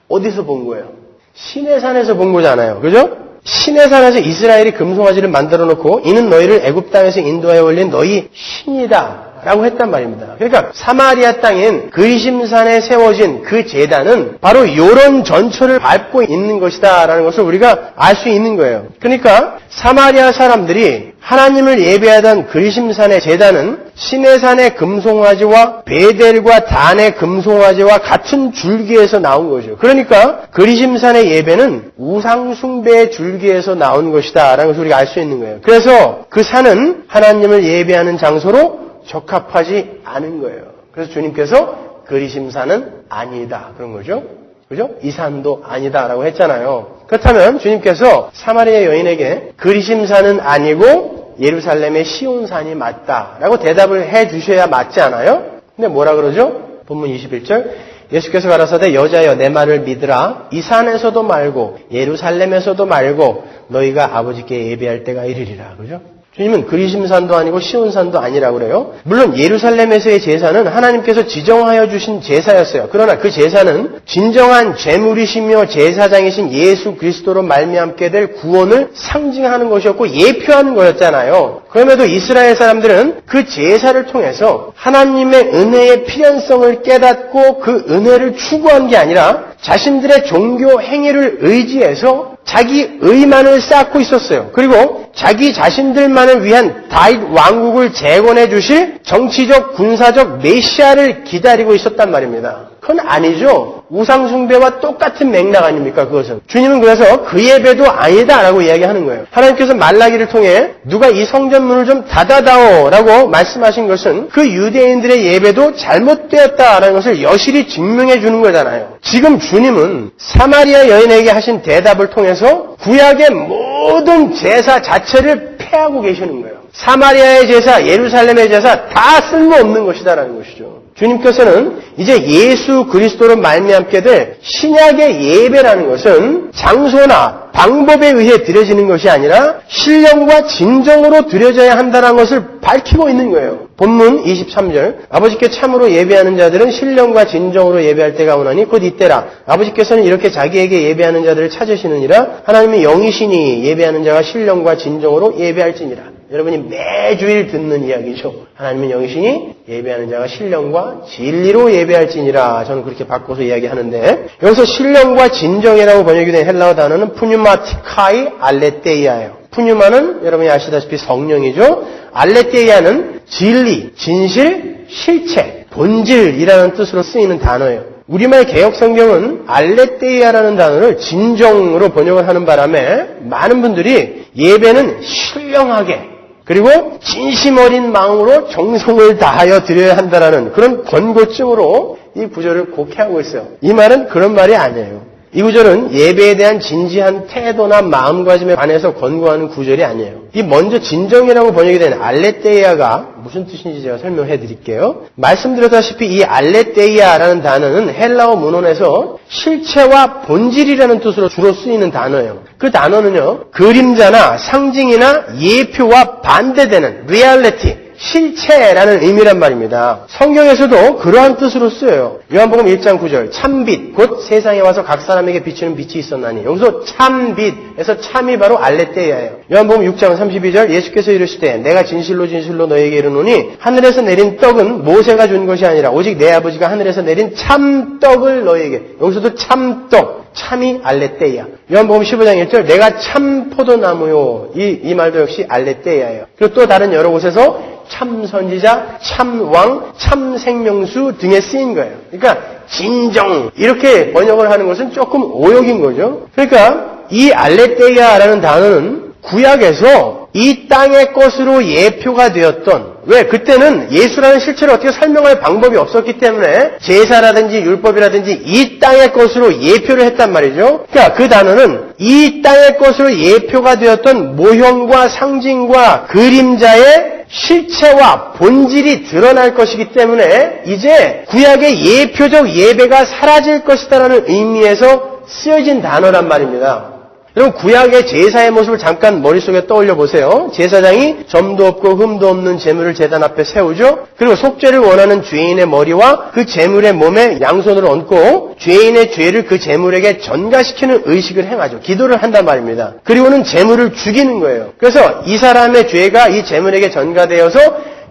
어디서 본 거예요? 시내산에서 본 거잖아요. 그죠? 시내산에서 이스라엘이 금송아지를 만들어 놓고 이는 너희를 애굽 땅에서 인도하여 올린 너희 신이다 라고 했단 말입니다. 그러니까 사마리아 땅인 그리심산에 세워진 그 제단은 바로 이런 전철을 밟고 있는 것이다 라는 것을 우리가 알 수 있는 거예요. 그러니까 사마리아 사람들이 하나님을 예배하던 그리심산의 제단은 시내산의 금송아지와 베델과 단의 금송아지와 같은 줄기에서 나온 거죠. 그러니까 그리심산의 예배는 우상숭배의 줄기에서 나온 것이다 라는 것을 우리가 알 수 있는 거예요. 그래서 그 산은 하나님을 예배하는 장소로 적합하지 않은 거예요. 그래서 주님께서 그리심산은 아니다 그런 거죠. 그죠? 이 산도 아니다라고 했잖아요. 그렇다면 주님께서 사마리아 여인에게 그리심산은 아니고 예루살렘의 시온산이 맞다라고 대답을 해 주셔야 맞지 않아요? 근데 뭐라 그러죠? 본문 21절 예수께서 가라사대 여자여 내 말을 믿으라. 이 산에서도 말고 예루살렘에서도 말고 너희가 아버지께 예배할 때가 이르리라. 그죠? 주님은 그리심산도 아니고 시온산도 아니라고 그래요. 물론 예루살렘에서의 제사는 하나님께서 지정하여 주신 제사였어요. 그러나 그 제사는 진정한 제물이시며 제사장이신 예수 그리스도로 말미암게 될 구원을 상징하는 것이었고 예표하는 거였잖아요. 그럼에도 이스라엘 사람들은 그 제사를 통해서 하나님의 은혜의 필연성을 깨닫고 그 은혜를 추구한 게 아니라 자신들의 종교 행위를 의지해서 자기 의만을 쌓고 있었어요. 그리고 자기 자신들만을 위한 다윗 왕국을 재건해 주실 정치적, 군사적 메시아를 기다리고 있었단 말입니다. 그건 아니죠. 우상숭배와 똑같은 맥락 아닙니까? 그것은. 주님은 그래서 그 예배도 아니다라고 이야기하는 거예요. 하나님께서 말라기를 통해 누가 이 성전문을 좀 닫아다오라고 말씀하신 것은 그 유대인들의 예배도 잘못되었다라는 것을 여실히 증명해 주는 거잖아요. 지금 주님은 사마리아 여인에게 하신 대답을 통해서 구약의 모든 제사 자체를 폐하고 계시는 거예요. 사마리아의 제사, 예루살렘의 제사 다 쓸모없는 것이다라는 것이죠. 주님께서는 이제 예수 그리스도로 말미암게 될 신약의 예배라는 것은 장소나 방법에 의해 드려지는 것이 아니라 신령과 진정으로 드려져야 한다는 것을 밝히고 있는 거예요. 본문 23절 아버지께 참으로 예배하는 자들은 신령과 진정으로 예배할 때가 오나니 곧 이때라. 아버지께서는 이렇게 자기에게 예배하는 자들을 찾으시느니라. 하나님이 영이시니 예배하는 자가 신령과 진정으로 예배할지니라. 여러분이 매주일 듣는 이야기죠. 하나님은 영이시니 예배하는 자가 신령과 진리로 예배할지니라. 저는 그렇게 바꿔서 이야기하는데 여기서 신령과 진정이라고 번역이 된 헬라어 단어는 푸뉴마티카이 알레테이아예요. 푸뉴마는 여러분이 아시다시피 성령이죠. 알레테이아는 진리, 진실, 실체, 본질이라는 뜻으로 쓰이는 단어예요. 우리말 개혁성경은 알레테이아라는 단어를 진정으로 번역을 하는 바람에 많은 분들이 예배는 신령하게 그리고 진심 어린 마음으로 정성을 다하여 드려야 한다라는 그런 권고증으로 이 구절을 곡해하고 있어요. 이 말은 그런 말이 아니에요. 이 구절은 예배에 대한 진지한 태도나 마음가짐에 관해서 권고하는 구절이 아니에요. 이 먼저 진정이라고 번역이 된 알레테이아가 무슨 뜻인지 제가 설명해 드릴게요. 말씀드렸다시피 이 알레테이아라는 단어는 헬라어 문헌에서 실체와 본질이라는 뜻으로 주로 쓰이는 단어예요. 그 단어는요, 그림자나 상징이나 예표와 반대되는 reality, 실체라는 의미란 말입니다. 성경에서도 그러한 뜻으로 쓰여요. 요한복음 1장 9절 참빛 곧 세상에 와서 각 사람에게 비치는 빛이 있었나니 여기서 참빛에서 참이 바로 알레테이아예요. 요한복음 6장 32절 예수께서 이르시되 내가 진실로 진실로 너에게 이르노니 하늘에서 내린 떡은 모세가 준 것이 아니라 오직 내 아버지가 하늘에서 내린 참떡을 너에게 여기서도 참떡 참이 알레테이아. 요한복음 15장 1절 내가 참 포도나무요. 이 말도 역시 알레테이아예요. 그리고 또 다른 여러 곳에서 참 선지자, 참 왕, 참 생명수 등에 쓰인 거예요. 그러니까 진정 이렇게 번역을 하는 것은 조금 오역인 거죠. 그러니까 이 알레테이아라는 단어는 구약에서 이 땅의 것으로 예표가 되었던 왜? 그때는 예수라는 실체를 어떻게 설명할 방법이 없었기 때문에 제사라든지 율법이라든지 이 땅의 것으로 예표를 했단 말이죠. 그러니까 그 단어는 이 땅의 것으로 예표가 되었던 모형과 상징과 그림자의 실체와 본질이 드러날 것이기 때문에 이제 구약의 예표적 예배가 사라질 것이다라는 의미에서 쓰여진 단어란 말입니다. 여러분 구약의 제사의 모습을 잠깐 머릿속에 떠올려 보세요. 제사장이 점도 없고 흠도 없는 제물을 제단 앞에 세우죠. 그리고 속죄를 원하는 죄인의 머리와 그 제물의 몸에 양손을 얹고 죄인의 죄를 그 제물에게 전가시키는 의식을 행하죠. 기도를 한단 말입니다. 그리고는 제물을 죽이는 거예요. 그래서 이 사람의 죄가 이 제물에게 전가되어서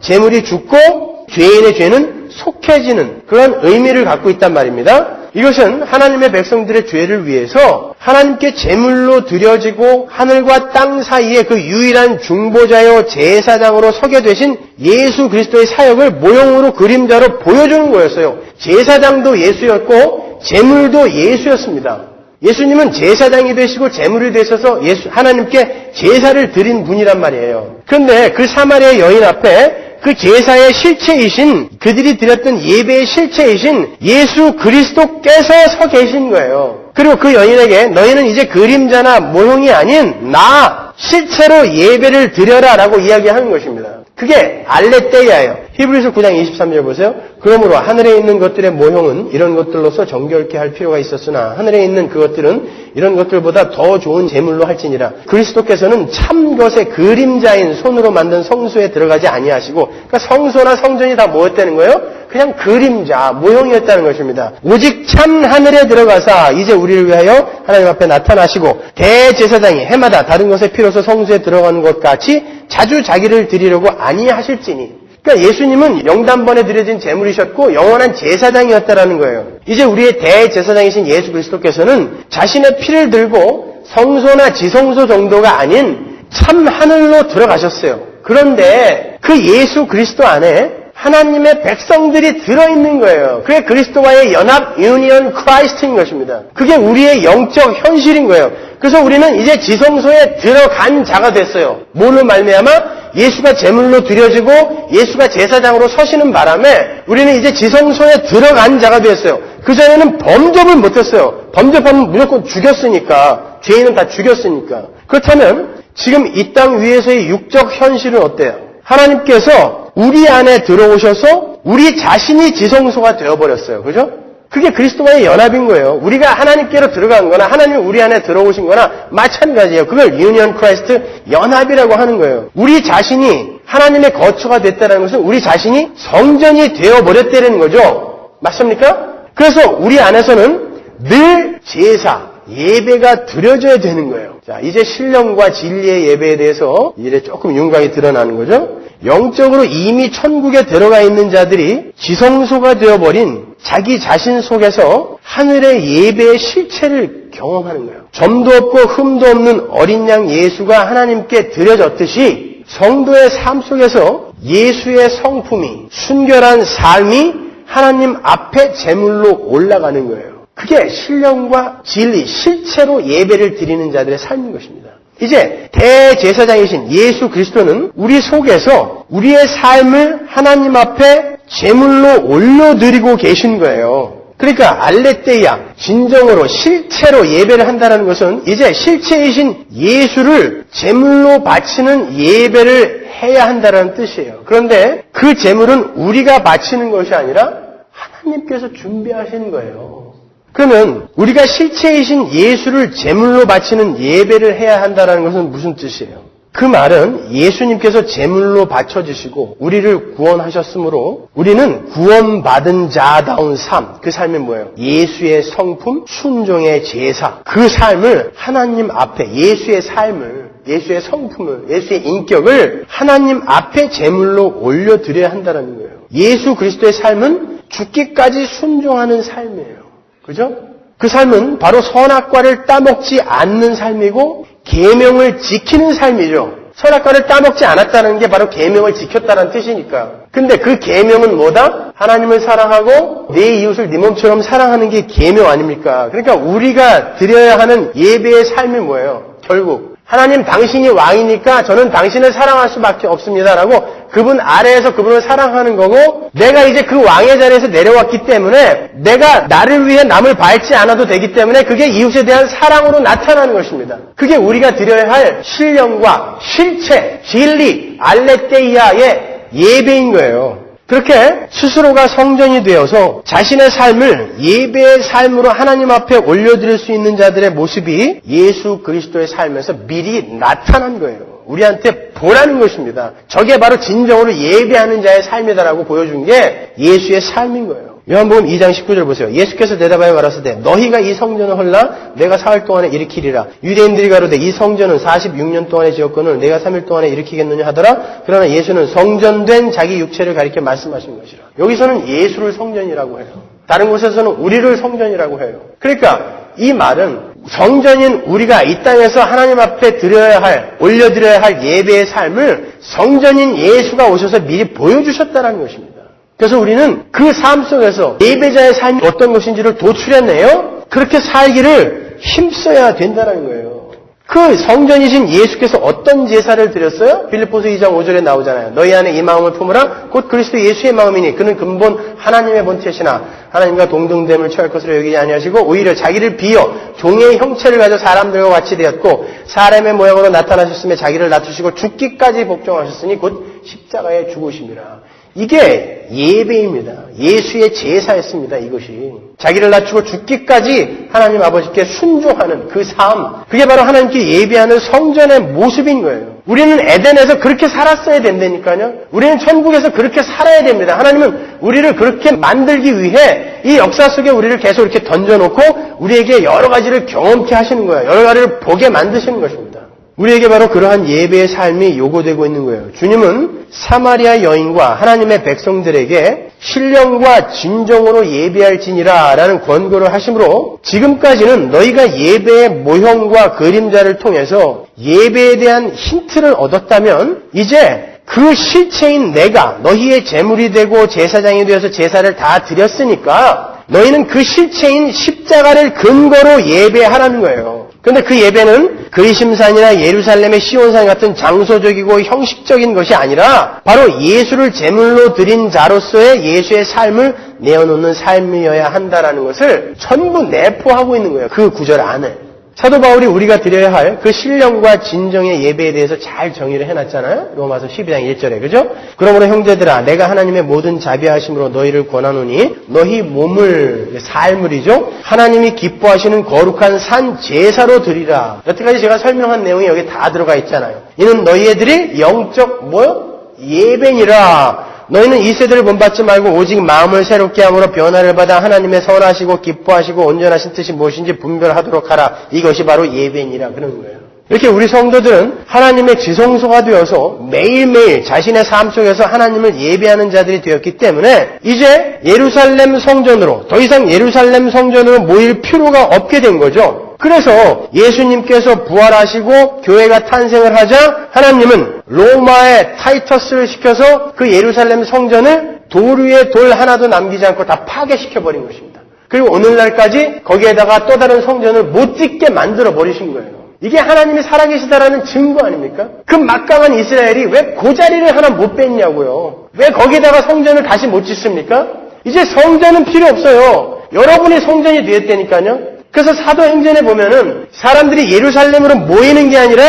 제물이 죽고 죄인의 죄는 속해지는 그런 의미를 갖고 있단 말입니다. 이것은 하나님의 백성들의 죄를 위해서 하나님께 제물로 드려지고 하늘과 땅 사이에 그 유일한 중보자요 제사장으로 서게 되신 예수 그리스도의 사역을 모형으로 그림자로 보여주는 거였어요. 제사장도 예수였고 제물도 예수였습니다. 예수님은 제사장이 되시고 제물이 되셔서 하나님께 제사를 드린 분이란 말이에요. 그런데 그 사마리아 여인 앞에 그 제사의 실체이신 그들이 드렸던 예배의 실체이신 예수 그리스도께서 서 계신 거예요. 그리고 그 여인에게 너희는 이제 그림자나 모형이 아닌 나 실체로 예배를 드려라 라고 이야기하는 것입니다. 그게 알레테이아예요. 히브리서 9장 23절 보세요. 그러므로 하늘에 있는 것들의 모형은 이런 것들로서 정결케 할 필요가 있었으나 하늘에 있는 그것들은 이런 것들보다 더 좋은 제물로 할지니라. 그리스도께서는 참 것의 그림자인 손으로 만든 성소에 들어가지 아니하시고 그러니까 성소나 성전이 다 뭐였다는 거예요? 그냥 그림자, 모형이었다는 것입니다. 오직 참 하늘에 들어가사 이제 우리를 위하여 하나님 앞에 나타나시고 대제사장이 해마다 다른 것의 피로서 성소에 들어가는 것 같이 자주 자기를 드리려고 아니하실지니. 그러니까 예수님은 영단번에 드려진 제물이셨고 영원한 제사장이었다라는 거예요. 이제 우리의 대제사장이신 예수 그리스도께서는 자신의 피를 들고 성소나 지성소 정도가 아닌 참 하늘로 들어가셨어요. 그런데 그 예수 그리스도 안에 하나님의 백성들이 들어있는 거예요. 그게 그리스도와의 연합, 유니언 크라이스트인 것입니다. 그게 우리의 영적 현실인 거예요. 그래서 우리는 이제 지성소에 들어간 자가 됐어요. 뭘로 말미암아? 예수가 제물로 드려지고 예수가 제사장으로 서시는 바람에 우리는 이제 지성소에 들어간 자가 됐어요. 그전에는 범접을 못했어요. 범접하면 무조건 죽였으니까. 죄인은 다 죽였으니까. 그렇다면 지금 이 땅 위에서의 육적 현실은 어때요? 하나님께서 우리 안에 들어오셔서 우리 자신이 지성소가 되어버렸어요. 그죠? 그게 그리스도와의 연합인 거예요. 우리가 하나님께로 들어간 거나 하나님이 우리 안에 들어오신 거나 마찬가지예요. 그걸 유니언 크라이스트 연합이라고 하는 거예요. 우리 자신이 하나님의 거처가 됐다는 것은 우리 자신이 성전이 되어버렸다는 거죠. 맞습니까? 그래서 우리 안에서는 늘 제사, 예배가 드려져야 되는 거예요. 자, 이제 신령과 진리의 예배에 대해서 이제 조금 윤곽이 드러나는 거죠. 영적으로 이미 천국에 들어가 있는 자들이 지성소가 되어버린 자기 자신 속에서 하늘의 예배의 실체를 경험하는 거예요. 점도 없고 흠도 없는 어린 양 예수가 하나님께 드려졌듯이 성도의 삶 속에서 예수의 성품이, 순결한 삶이 하나님 앞에 제물로 올라가는 거예요. 그게 신령과 진리, 실체로 예배를 드리는 자들의 삶인 것입니다. 이제 대제사장이신 예수 그리스도는 우리 속에서 우리의 삶을 하나님 앞에 제물로 올려드리고 계신 거예요. 그러니까 알레테이아, 진정으로 실체로 예배를 한다는 것은 이제 실체이신 예수를 제물로 바치는 예배를 해야 한다는 뜻이에요. 그런데 그 제물은 우리가 바치는 것이 아니라 하나님께서 준비하시는 거예요. 그러면 우리가 실체이신 예수를 제물로 바치는 예배를 해야 한다는 것은 무슨 뜻이에요? 그 말은 예수님께서 제물로 바쳐주시고 우리를 구원하셨으므로 우리는 구원받은 자다운 삶, 그 삶이 뭐예요? 예수의 성품, 순종의 제사, 그 삶을 하나님 앞에 예수의 삶을, 예수의 성품을, 예수의 인격을 하나님 앞에 제물로 올려드려야 한다는 거예요. 예수 그리스도의 삶은 죽기까지 순종하는 삶이에요. 그죠? 그 삶은 바로 선악과를 따먹지 않는 삶이고 계명을 지키는 삶이죠. 선악과를 따먹지 않았다는 게 바로 계명을 지켰다는 뜻이니까. 근데 그 계명은 뭐다? 하나님을 사랑하고 내 이웃을 네 몸처럼 사랑하는 게 계명 아닙니까? 그러니까 우리가 드려야 하는 예배의 삶이 뭐예요? 결국 하나님 당신이 왕이니까 저는 당신을 사랑할 수밖에 없습니다라고 그분 아래에서 그분을 사랑하는 거고, 내가 이제 그 왕의 자리에서 내려왔기 때문에 내가 나를 위해 남을 밟지 않아도 되기 때문에 그게 이웃에 대한 사랑으로 나타나는 것입니다. 그게 우리가 드려야 할 신령과 실체, 진리, 알레테이아의 예배인 거예요. 그렇게 스스로가 성전이 되어서 자신의 삶을 예배의 삶으로 하나님 앞에 올려드릴 수 있는 자들의 모습이 예수 그리스도의 삶에서 미리 나타난 거예요. 우리한테 보라는 것입니다. 저게 바로 진정으로 예배하는 자의 삶이다라고 보여준 게 예수의 삶인 거예요. 요한복음 2장 19절 보세요. 예수께서 대답하여 가라사대 너희가 이 성전을 헐라 내가 사흘 동안에 일으키리라. 유대인들이 가로되 이 성전은 46년 동안에 지었거늘 내가 3일 동안에 일으키겠느냐 하더라. 그러나 예수는 성전된 자기 육체를 가리켜 말씀하신 것이라. 여기서는 예수를 성전이라고 해요. 다른 곳에서는 우리를 성전이라고 해요. 그러니까 이 말은 성전인 우리가 이 땅에서 하나님 앞에 드려야 할, 올려드려야 할 예배의 삶을 성전인 예수가 오셔서 미리 보여주셨다는 것입니다. 그래서 우리는 그 삶 속에서 예배자의 삶이 어떤 것인지를 도출해내요. 그렇게 살기를 힘써야 된다는 거예요. 그 성전이신 예수께서 어떤 제사를 드렸어요? 빌립보서 2장 5절에 나오잖아요. 너희 안에 이 마음을 품으라 곧 그리스도 예수의 마음이니 그는 근본 하나님의 본체시나 하나님과 동등됨을 취할 것으로 여기지 아니하시고 오히려 자기를 비어 종의 형체를 가져 사람들과 같이 되었고 사람의 모양으로 나타나셨으며 자기를 낮추시고 죽기까지 복종하셨으니 곧 십자가에 죽으심이라. 이게 예배입니다. 예수의 제사였습니다. 이것이. 자기를 낮추고 죽기까지 하나님 아버지께 순종하는 그 삶. 그게 바로 하나님께 예배하는 성전의 모습인 거예요. 우리는 에덴에서 그렇게 살았어야 된다니까요. 우리는 천국에서 그렇게 살아야 됩니다. 하나님은 우리를 그렇게 만들기 위해 이 역사 속에 우리를 계속 이렇게 던져놓고 우리에게 여러 가지를 경험케 하시는 거예요. 여러 가지를 보게 만드시는 것입니다. 우리에게 바로 그러한 예배의 삶이 요구되고 있는 거예요. 주님은 사마리아 여인과 하나님의 백성들에게 신령과 진정으로 예배할지니라 라는 권고를 하시므로 지금까지는 너희가 예배의 모형과 그림자를 통해서 예배에 대한 힌트를 얻었다면 이제 그 실체인 내가 너희의 제물이 되고 제사장이 되어서 제사를 다 드렸으니까 너희는 그 실체인 십자가를 근거로 예배하라는 거예요. 그런데 그 예배는 그리심산이나 예루살렘의 시온산 같은 장소적이고 형식적인 것이 아니라 바로 예수를 제물로 드린 자로서의 예수의 삶을 내어놓는 삶이어야 한다는 것을 전부 내포하고 있는 거예요. 그 구절 안에. 사도 바울이 우리가 드려야 할 그 신령과 진정의 예배에 대해서 잘 정의를 해놨잖아요. 로마서 12장 1절에. 그죠? 그러므로 형제들아 내가 하나님의 모든 자비하심으로 너희를 권하노니 너희 몸을 삶을이죠. 하나님이 기뻐하시는 거룩한 산 제사로 드리라. 여태까지 제가 설명한 내용이 여기 다 들어가 있잖아요. 이는 너희들이 영적 예배니라. 너희는 이 세대를 본받지 말고 오직 마음을 새롭게 함으로 변화를 받아 하나님의 선하시고 기뻐하시고 온전하신 뜻이 무엇인지 분별하도록 하라. 이것이 바로 예배니라 그러는 거예요. 이렇게 우리 성도들은 하나님의 지성소가 되어서 매일매일 자신의 삶 속에서 하나님을 예배하는 자들이 되었기 때문에 이제 예루살렘 성전으로 더 이상 예루살렘 성전으로 모일 필요가 없게 된 거죠. 그래서 예수님께서 부활하시고 교회가 탄생을 하자 하나님은 로마의 타이터스를 시켜서 그 예루살렘 성전을 돌 위에 돌 하나도 남기지 않고 다 파괴시켜버린 것입니다. 그리고 오늘날까지 거기에다가 또 다른 성전을 못 짓게 만들어버리신 거예요. 이게 하나님이 살아계시다라는 증거 아닙니까? 그 막강한 이스라엘이 왜 그 자리를 하나 못 뺐냐고요. 왜 거기다가 성전을 다시 못 짓습니까? 이제 성전은 필요 없어요. 여러분이 성전이 되었다니까요. 그래서 사도행전에 보면은 사람들이 예루살렘으로 모이는 게 아니라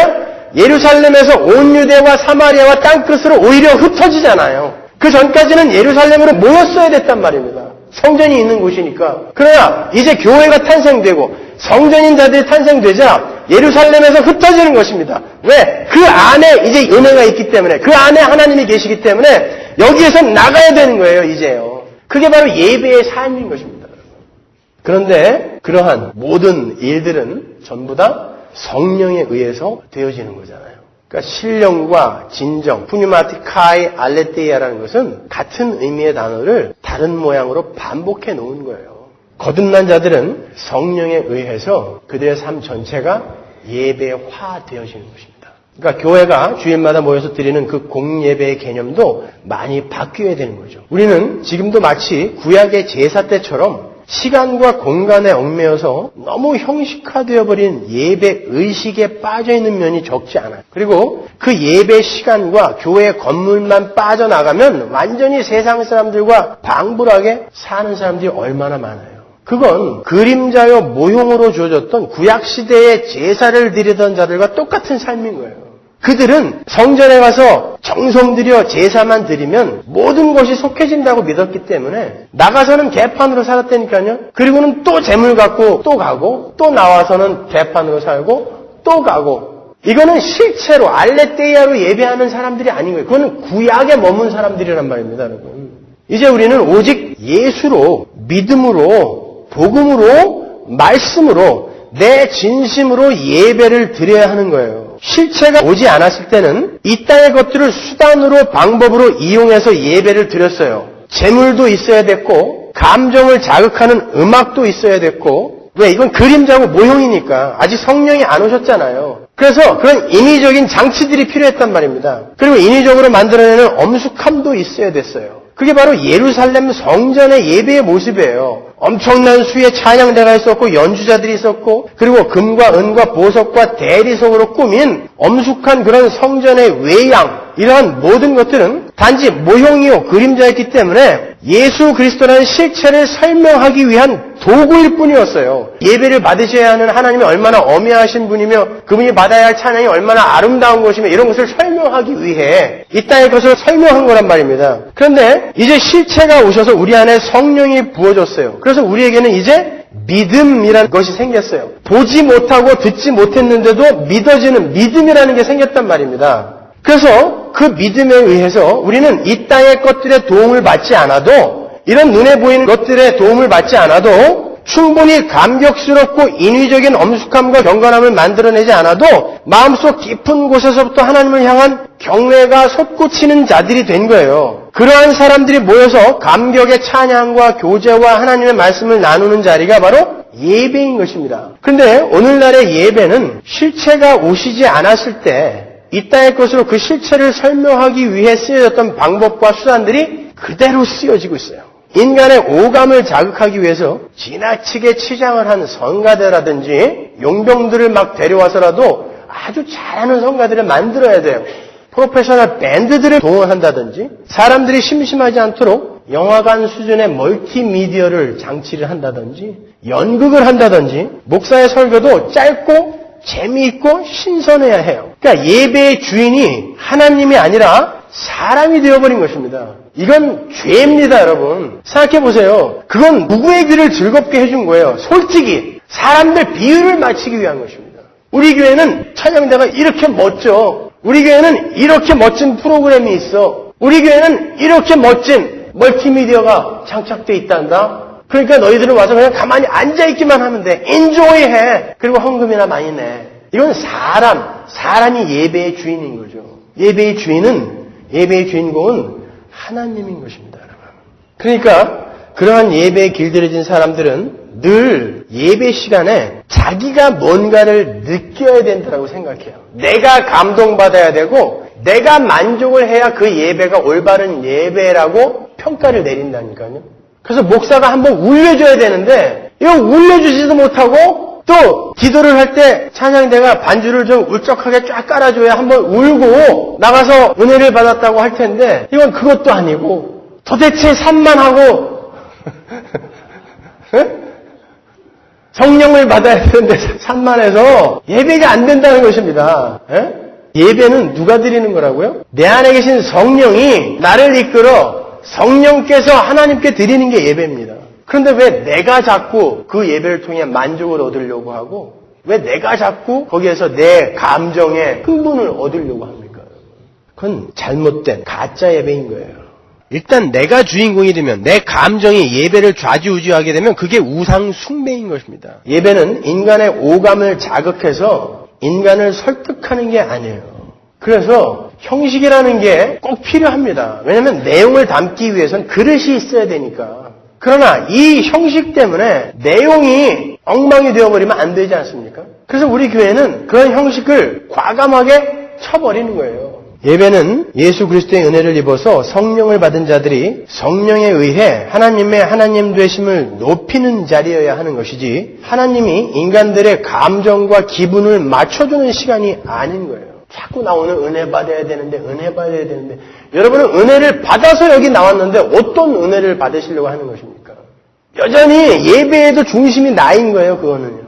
예루살렘에서 온 유대와 사마리아와 땅끝으로 오히려 흩어지잖아요. 그 전까지는 예루살렘으로 모였어야 됐단 말입니다. 성전이 있는 곳이니까. 그러나 이제 교회가 탄생되고 성전인 자들이 탄생되자 예루살렘에서 흩어지는 것입니다. 왜? 그 안에 이제 은혜가 있기 때문에, 그 안에 하나님이 계시기 때문에 여기에서 나가야 되는 거예요, 이제요. 그게 바로 예배의 삶인 것입니다. 그런데 그러한 모든 일들은 전부 다 성령에 의해서 되어지는 거잖아요. 그러니까 신령과 진정, 푸뉴마티카이 알레테이아라는 것은 같은 의미의 단어를 다른 모양으로 반복해 놓은 거예요. 거듭난 자들은 성령에 의해서 그들의 삶 전체가 예배화 되어지는 것입니다. 그러니까 교회가 주일마다 모여서 드리는 그 공예배의 개념도 많이 바뀌어야 되는 거죠. 우리는 지금도 마치 구약의 제사 때처럼 시간과 공간에 얽매여서 너무 형식화되어 버린 예배 의식에 빠져있는 면이 적지 않아요. 그리고 그 예배 시간과 교회 건물만 빠져나가면 완전히 세상 사람들과 방불하게 사는 사람들이 얼마나 많아요. 그건 그림자요 모형으로 주어졌던 구약시대의 제사를 드리던 자들과 똑같은 삶인 거예요. 그들은 성전에 가서 정성 들여 제사만 드리면 모든 것이 속해진다고 믿었기 때문에 나가서는 개판으로 살았다니까요. 그리고는 또 재물 갖고 또 가고 또 나와서는 개판으로 살고 또 가고. 이거는 실체로 알레테이아로 예배하는 사람들이 아닌 거예요. 그거는 구약에 머문 사람들이란 말입니다, 여러분. 이제 우리는 오직 예수로, 믿음으로, 복음으로, 말씀으로, 내 진심으로 예배를 드려야 하는 거예요. 실체가 오지 않았을 때는 이 땅의 것들을 수단으로 방법으로 이용해서 예배를 드렸어요. 재물도 있어야 됐고 감정을 자극하는 음악도 있어야 됐고 왜? 이건 그림자고 모형이니까 아직 성령이 안 오셨잖아요. 그래서 그런 인위적인 장치들이 필요했단 말입니다. 그리고 인위적으로 만들어내는 엄숙함도 있어야 됐어요. 그게 바로 예루살렘 성전의 예배의 모습이에요. 엄청난 수의 찬양대가 있었고 연주자들이 있었고 그리고 금과 은과 보석과 대리석으로 꾸민 엄숙한 그런 성전의 외양 이러한 모든 것들은 단지 모형이요 그림자였기 때문에 예수 그리스도라는 실체를 설명하기 위한 도구일 뿐이었어요. 예배를 받으셔야 하는 하나님이 얼마나 엄야하신 분이며 그분이 받아야 할 찬양이 얼마나 아름다운 것이며 이런 것을 설명하기 위해 이 땅의 것을 설명한 거란 말입니다. 그런데 이제 실체가 오셔서 우리 안에 성령이 부어졌어요. 그래서 우리에게는 이제 믿음이라는 것이 생겼어요. 보지 못하고 듣지 못했는데도 믿어지는 믿음이라는 게 생겼단 말입니다. 그래서 그 믿음에 의해서 우리는 이 땅의 것들의 도움을 받지 않아도 이런 눈에 보이는 것들의 도움을 받지 않아도 충분히 감격스럽고 인위적인 엄숙함과 경건함을 만들어내지 않아도 마음속 깊은 곳에서부터 하나님을 향한 경외가 솟구치는 자들이 된 거예요. 그러한 사람들이 모여서 감격의 찬양과 교제와 하나님의 말씀을 나누는 자리가 바로 예배인 것입니다. 그런데 오늘날의 예배는 실체가 오시지 않았을 때 이 땅의 것으로 그 실체를 설명하기 위해 쓰여졌던 방법과 수단들이 그대로 쓰여지고 있어요. 인간의 오감을 자극하기 위해서 지나치게 치장을 한 성가대라든지 용병들을 막 데려와서라도 아주 잘하는 성가대를 만들어야 돼요. 프로페셔널 밴드들을 동원한다든지 사람들이 심심하지 않도록 영화관 수준의 멀티미디어를 장치를 한다든지 연극을 한다든지 목사의 설교도 짧고 재미있고 신선해야 해요. 그러니까 예배의 주인이 하나님이 아니라 사람이 되어버린 것입니다. 이건 죄입니다, 여러분. 생각해보세요. 그건 누구의 귀를 즐겁게 해준 거예요. 솔직히 사람들 비유를 맞추기 위한 것입니다. 우리 교회는 찬양대가 이렇게 멋져. 우리 교회는 이렇게 멋진 프로그램이 있어. 우리 교회는 이렇게 멋진 멀티미디어가 장착돼 있단다. 그러니까 너희들은 와서 그냥 가만히 앉아있기만 하면 돼. 인조이해. 그리고 헌금이나 많이 내. 이건 사람이 예배의 주인인 거죠. 예배의 주인공은 하나님인 것입니다, 여러분. 그러니까 그러한 예배에 길들여진 사람들은 늘 예배 시간에 자기가 뭔가를 느껴야 된다고 생각해요. 내가 감동받아야 되고 내가 만족을 해야 그 예배가 올바른 예배라고 평가를 내린다니까요. 그래서 목사가 한번 울려줘야 되는데 이거 울려주지도 못하고 또 기도를 할 때 찬양대가 반주를 좀 울적하게 쫙 깔아줘야 한번 울고 나가서 은혜를 받았다고 할 텐데 이건 그것도 아니고 도대체 산만하고 성령을 받아야 되는데 산만해서 예배가 안 된다는 것입니다. 예배는 누가 드리는 거라고요? 내 안에 계신 성령이 나를 이끌어 성령께서 하나님께 드리는 게 예배입니다. 그런데 왜 내가 자꾸 그 예배를 통해 만족을 얻으려고 하고 왜 내가 자꾸 거기에서 내 감정의 흥분을 얻으려고 합니까? 그건 잘못된 가짜 예배인 거예요. 일단 내가 주인공이 되면 내 감정이 예배를 좌지우지하게 되면 그게 우상 숭배인 것입니다. 예배는 인간의 오감을 자극해서 인간을 설득하는 게 아니에요. 그래서 형식이라는 게 꼭 필요합니다. 왜냐하면 내용을 담기 위해서는 그릇이 있어야 되니까. 그러나 이 형식 때문에 내용이 엉망이 되어버리면 안 되지 않습니까? 그래서 우리 교회는 그런 형식을 과감하게 쳐버리는 거예요. 예배는 예수 그리스도의 은혜를 입어서 성령을 받은 자들이 성령에 의해 하나님의 하나님 되심을 높이는 자리여야 하는 것이지 하나님이 인간들의 감정과 기분을 맞춰주는 시간이 아닌 거예요. 자꾸 나오는 은혜 받아야 되는데 여러분은 은혜를 받아서 여기 나왔는데 어떤 은혜를 받으시려고 하는 것입니까? 여전히 예배에도 중심이 나인 거예요. 그거는요.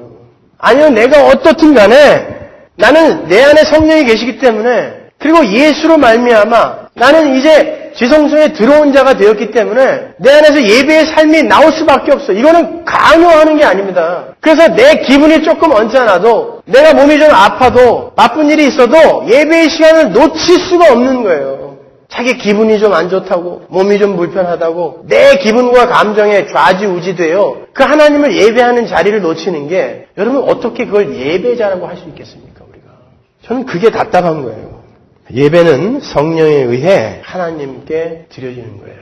아니요, 내가 어떻든 간에 나는 내 안에 성령이 계시기 때문에 그리고 예수로 말미암아 나는 이제 지성소에 들어온 자가 되었기 때문에 내 안에서 예배의 삶이 나올 수밖에 없어. 이거는 강요하는 게 아닙니다. 그래서 내 기분이 조금 언짢아도 내가 몸이 좀 아파도 나쁜 일이 있어도 예배의 시간을 놓칠 수가 없는 거예요. 자기 기분이 좀 안 좋다고 몸이 좀 불편하다고 내 기분과 감정에 좌지우지되어 그 하나님을 예배하는 자리를 놓치는 게 여러분 어떻게 그걸 예배자라고 할 수 있겠습니까? 우리가. 저는 그게 답답한 거예요. 예배는 성령에 의해 하나님께 드려지는 거예요.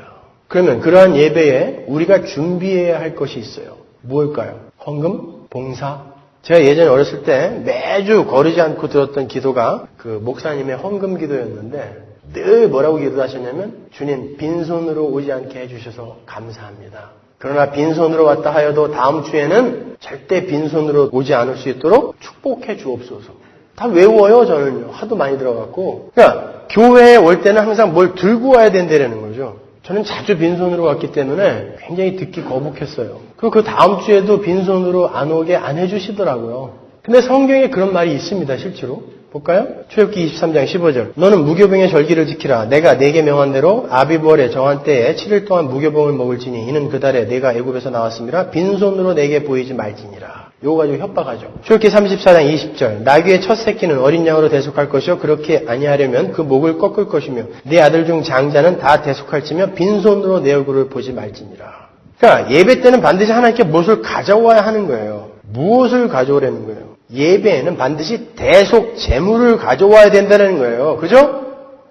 그러면 그러한 예배에 우리가 준비해야 할 것이 있어요. 무엇일까요? 헌금? 봉사? 제가 예전에 어렸을 때 매주 거르지 않고 들었던 기도가 그 목사님의 헌금 기도였는데 늘 뭐라고 기도하셨냐면 주님 빈손으로 오지 않게 해주셔서 감사합니다. 그러나 빈손으로 왔다 하여도 다음 주에는 절대 빈손으로 오지 않을 수 있도록 축복해 주옵소서. 다 외워요, 저는요. 하도 많이 들어갔고. 그러니까, 교회에 올 때는 항상 뭘 들고 와야 된다는 거죠. 저는 자주 빈손으로 왔기 때문에 굉장히 듣기 거북했어요. 그리고 그 다음 주에도 빈손으로 안 오게 안 해주시더라고요. 근데 성경에 그런 말이 있습니다, 실제로. 볼까요? 출애굽기 23장 15절. 너는 무교병의 절기를 지키라. 내가 네게 명한 대로 아비부월에 정한 때에 7일 동안 무교병을 먹을지니 이는 그 달에 내가 애굽에서 나왔음이라 빈손으로 내게 보이지 말지니라. 요거 가지고 협박하죠. 출애굽기 34장 20절. 나귀의 첫 새끼는 어린 양으로 대속할 것이요 그렇게 아니하려면 그 목을 꺾을 것이며 네 아들 중 장자는 다 대속할지며 빈손으로 내 얼굴을 보지 말지니라. 그러니까 예배 때는 반드시 하나님께 무엇을 가져와야 하는 거예요. 무엇을 가져오라는 거예요? 예배에는 반드시 대속 재물을 가져와야 된다는 거예요. 그죠?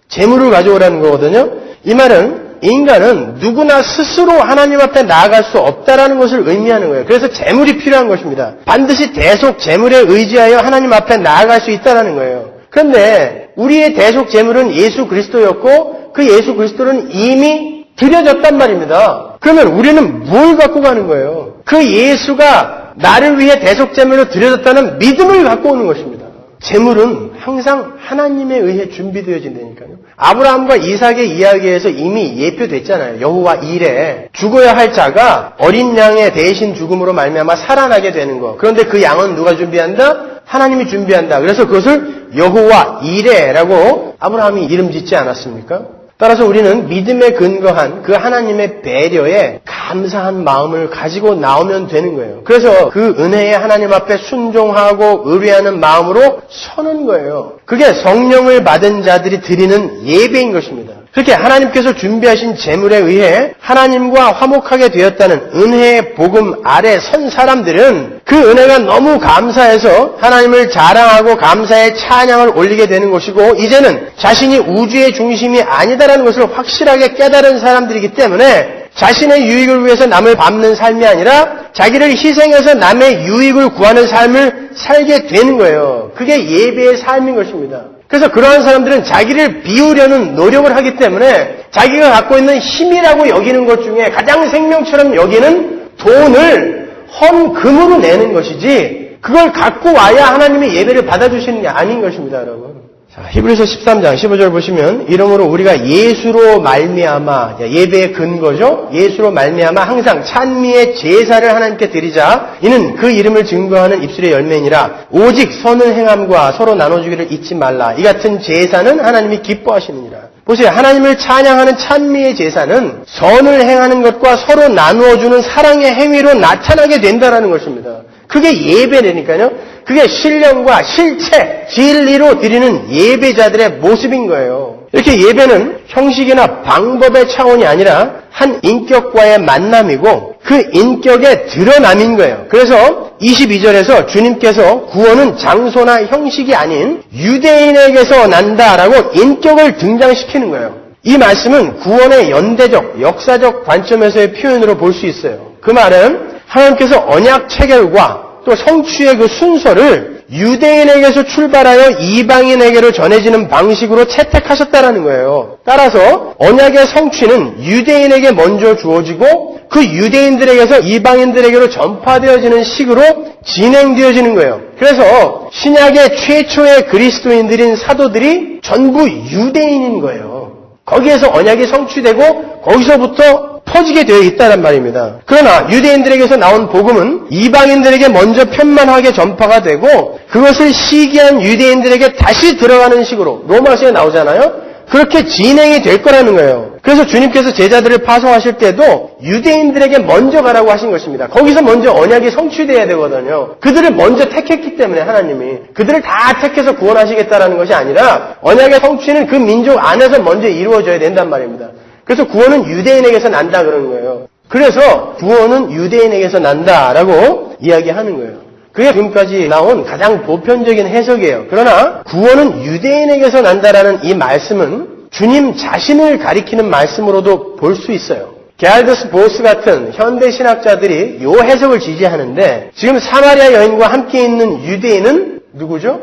재물을 가져오라는 거거든요. 이 말은 인간은 누구나 스스로 하나님 앞에 나아갈 수 없다라는 것을 의미하는 거예요. 그래서 재물이 필요한 것입니다. 반드시 대속 재물에 의지하여 하나님 앞에 나아갈 수 있다는 거예요. 그런데 우리의 대속 제물은 예수 그리스도였고 그 예수 그리스도는 이미 드려졌단 말입니다. 그러면 우리는 뭘 갖고 가는 거예요? 그 예수가 나를 위해 대속 제물로 드려졌다는 믿음을 갖고 오는 것입니다. 제물은 항상 하나님에 의해 준비되어진다니까요. 아브라함과 이삭의 이야기에서 이미 예표됐잖아요. 여호와 일에 죽어야 할 자가 어린 양의 대신 죽음으로 말미암아 살아나게 되는 거. 그런데 그 양은 누가 준비한다? 하나님이 준비한다. 그래서 그것을 여호와 이레라고 아브라함이 이름 짓지 않았습니까? 따라서 우리는 믿음에 근거한 그 하나님의 배려에 감사한 마음을 가지고 나오면 되는 거예요. 그래서 그 은혜의 하나님 앞에 순종하고 의뢰하는 마음으로 서는 거예요. 그게 성령을 받은 자들이 드리는 예배인 것입니다. 그렇게 하나님께서 준비하신 제물에 의해 하나님과 화목하게 되었다는 은혜의 복음 아래 선 사람들은 그 은혜가 너무 감사해서 하나님을 자랑하고 감사의 찬양을 올리게 되는 것이고 이제는 자신이 우주의 중심이 아니다라는 것을 확실하게 깨달은 사람들이기 때문에 자신의 유익을 위해서 남을 밟는 삶이 아니라 자기를 희생해서 남의 유익을 구하는 삶을 살게 되는 거예요. 그게 예배의 삶인 것입니다. 그래서 그러한 사람들은 자기를 비우려는 노력을 하기 때문에 자기가 갖고 있는 힘이라고 여기는 것 중에 가장 생명처럼 여기는 돈을 헌금으로 내는 것이지 그걸 갖고 와야 하나님의 예배를 받아주시는 게 아닌 것입니다, 여러분. 자, 히브리서 13장 15절 보시면 이러므로 우리가 예수로 말미암아 예배의 근거죠. 예수로 말미암아 항상 찬미의 제사를 하나님께 드리자. 이는 그 이름을 증거하는 입술의 열매니라. 오직 선을 행함과 서로 나눠주기를 잊지 말라. 이 같은 제사는 하나님이 기뻐하시느니라. 보세요. 하나님을 찬양하는 찬미의 제사는 선을 행하는 것과 서로 나누어주는 사랑의 행위로 나타나게 된다는 것입니다. 그게 예배라니까요. 그게 신령과 실체, 진리로 드리는 예배자들의 모습인 거예요. 이렇게 예배는 형식이나 방법의 차원이 아니라 한 인격과의 만남이고 그 인격의 드러남인 거예요. 그래서 22절에서 주님께서 구원은 장소나 형식이 아닌 유대인에게서 난다라고 인격을 등장시키는 거예요. 이 말씀은 구원의 연대적, 역사적 관점에서의 표현으로 볼 수 있어요. 그 말은 하나님께서 언약 체결과 또 성취의 그 순서를 유대인에게서 출발하여 이방인에게로 전해지는 방식으로 채택하셨다는 거예요. 따라서 언약의 성취는 유대인에게 먼저 주어지고 그 유대인들에게서 이방인들에게로 전파되어지는 식으로 진행되어지는 거예요. 그래서 신약의 최초의 그리스도인들인 사도들이 전부 유대인인 거예요. 거기에서 언약이 성취되고 거기서부터 퍼지게 되어 있다는 말입니다. 그러나 유대인들에게서 나온 복음은 이방인들에게 먼저 편만하게 전파가 되고 그것을 시기한 유대인들에게 다시 들어가는 식으로 로마서에 나오잖아요. 그렇게 진행이 될 거라는 거예요. 그래서 주님께서 제자들을 파송하실 때도 유대인들에게 먼저 가라고 하신 것입니다. 거기서 먼저 언약이 성취돼야 되거든요. 그들을 먼저 택했기 때문에 하나님이 그들을 다 택해서 구원하시겠다라는 것이 아니라 언약의 성취는 그 민족 안에서 먼저 이루어져야 된단 말입니다. 그래서 구원은 유대인에게서 난다 그러는 거예요. 그래서 구원은 유대인에게서 난다라고 이야기하는 거예요. 그게 지금까지 나온 가장 보편적인 해석이에요. 그러나 구원은 유대인에게서 난다라는 이 말씀은 주님 자신을 가리키는 말씀으로도 볼 수 있어요. 게알더스 보스 같은 현대 신학자들이 이 해석을 지지하는데 지금 사마리아 여인과 함께 있는 유대인은 누구죠?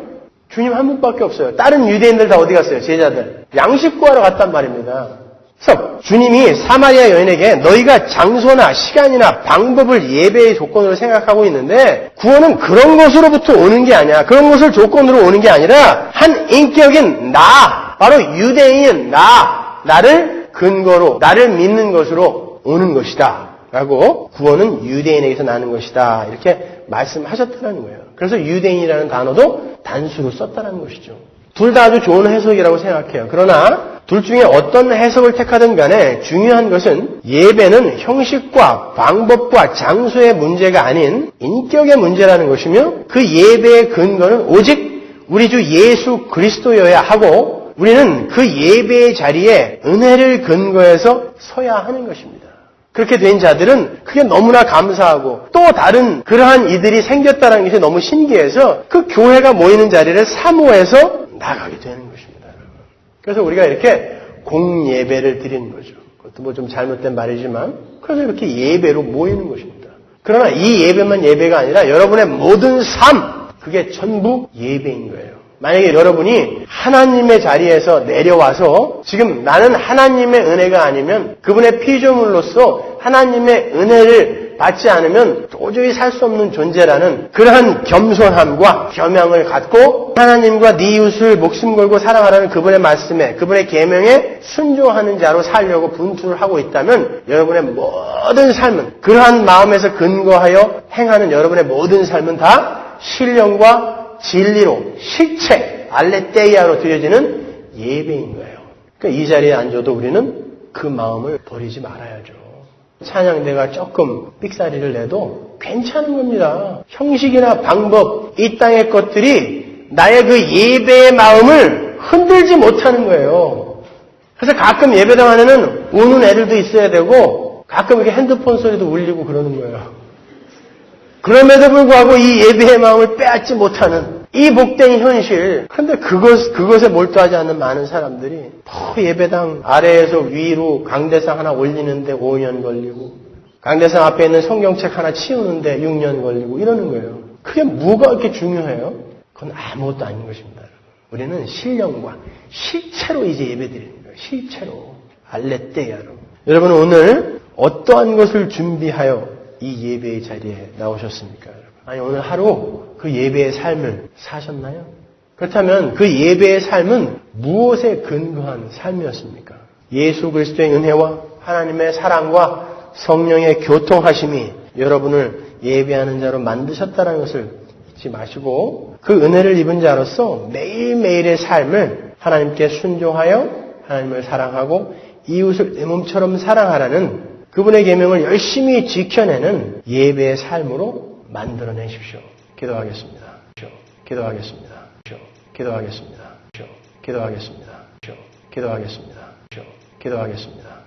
주님 한 분밖에 없어요. 다른 유대인들 다 어디 갔어요? 제자들. 양식 구하러 갔단 말입니다. 그래서 주님이 사마리아 여인에게 너희가 장소나 시간이나 방법을 예배의 조건으로 생각하고 있는데 구원은 그런 것으로부터 오는 게 아니야. 그런 것을 조건으로 오는 게 아니라 한 인격인 나, 바로 유대인인 나를 근거로 나를 믿는 것으로 오는 것이다. 라고 구원은 유대인에게서 나는 것이다. 이렇게 말씀하셨다는 거예요. 그래서 유대인이라는 단어도 단수로 썼다는 것이죠. 둘 다 아주 좋은 해석이라고 생각해요. 그러나 둘 중에 어떤 해석을 택하든 간에 중요한 것은 예배는 형식과 방법과 장소의 문제가 아닌 인격의 문제라는 것이며 그 예배의 근거는 오직 우리 주 예수 그리스도여야 하고 우리는 그 예배의 자리에 은혜를 근거해서 서야 하는 것입니다. 그렇게 된 자들은 그게 너무나 감사하고 또 다른 그러한 이들이 생겼다는 것이 너무 신기해서 그 교회가 모이는 자리를 사모해서 나가게 되는 것입니다. 그래서 우리가 이렇게 공예배를 드리는 거죠. 그것도 뭐 좀 잘못된 말이지만 그래서 이렇게 예배로 모이는 것입니다. 그러나 이 예배만 예배가 아니라 여러분의 모든 삶 그게 전부 예배인 거예요. 만약에 여러분이 하나님의 자리에서 내려와서 지금 나는 하나님의 은혜가 아니면 그분의 피조물로서 하나님의 은혜를 받지 않으면 도저히 살 수 없는 존재라는 그러한 겸손함과 겸양을 갖고 하나님과 네 이웃을 목숨 걸고 사랑하라는 그분의 말씀에 그분의 계명에 순종하는 자로 살려고 분투를 하고 있다면 여러분의 모든 삶은 그러한 마음에서 근거하여 행하는 여러분의 모든 삶은 다 신령과 진리로 실체 알레테이아로 드려지는 예배인 거예요. 그러니까 이 자리에 앉아도 우리는 그 마음을 버리지 말아야죠. 찬양대가 조금 삑사리를 내도 괜찮은 겁니다. 형식이나 방법, 이 땅의 것들이 나의 그 예배의 마음을 흔들지 못하는 거예요. 그래서 가끔 예배당 안에는 우는 애들도 있어야 되고 가끔 이렇게 핸드폰 소리도 울리고 그러는 거예요. 그럼에도 불구하고 이 예배의 마음을 빼앗지 못하는 이 복된 현실. 그런데 그것에 몰두하지 않는 많은 사람들이 더 예배당 아래에서 위로 강대상 하나 올리는데 5년 걸리고 강대상 앞에 있는 성경책 하나 치우는데 6년 걸리고 이러는 거예요. 그게 뭐가 그렇게 중요해요? 그건 아무것도 아닌 것입니다. 우리는 신령과 실체로 이제 예배드리는 거예요. 실체로. 알레테야로. 여러분 오늘 어떠한 것을 준비하여 이 예배의 자리에 나오셨습니까? 여러분? 아니 오늘 하루 그 예배의 삶을 사셨나요? 그렇다면 그 예배의 삶은 무엇에 근거한 삶이었습니까? 예수 그리스도의 은혜와 하나님의 사랑과 성령의 교통하심이 여러분을 예배하는 자로 만드셨다는 것을 잊지 마시고 그 은혜를 입은 자로서 매일매일의 삶을 하나님께 순종하여 하나님을 사랑하고 이웃을 내 몸처럼 사랑하라는 그분의 계명을 열심히 지켜내는 예배의 삶으로 만들어내십시오. 기도하겠습니다. 기도하겠습니다. 기도하겠습니다. 기도하겠습니다. 기도하겠습니다. 기도하겠습니다.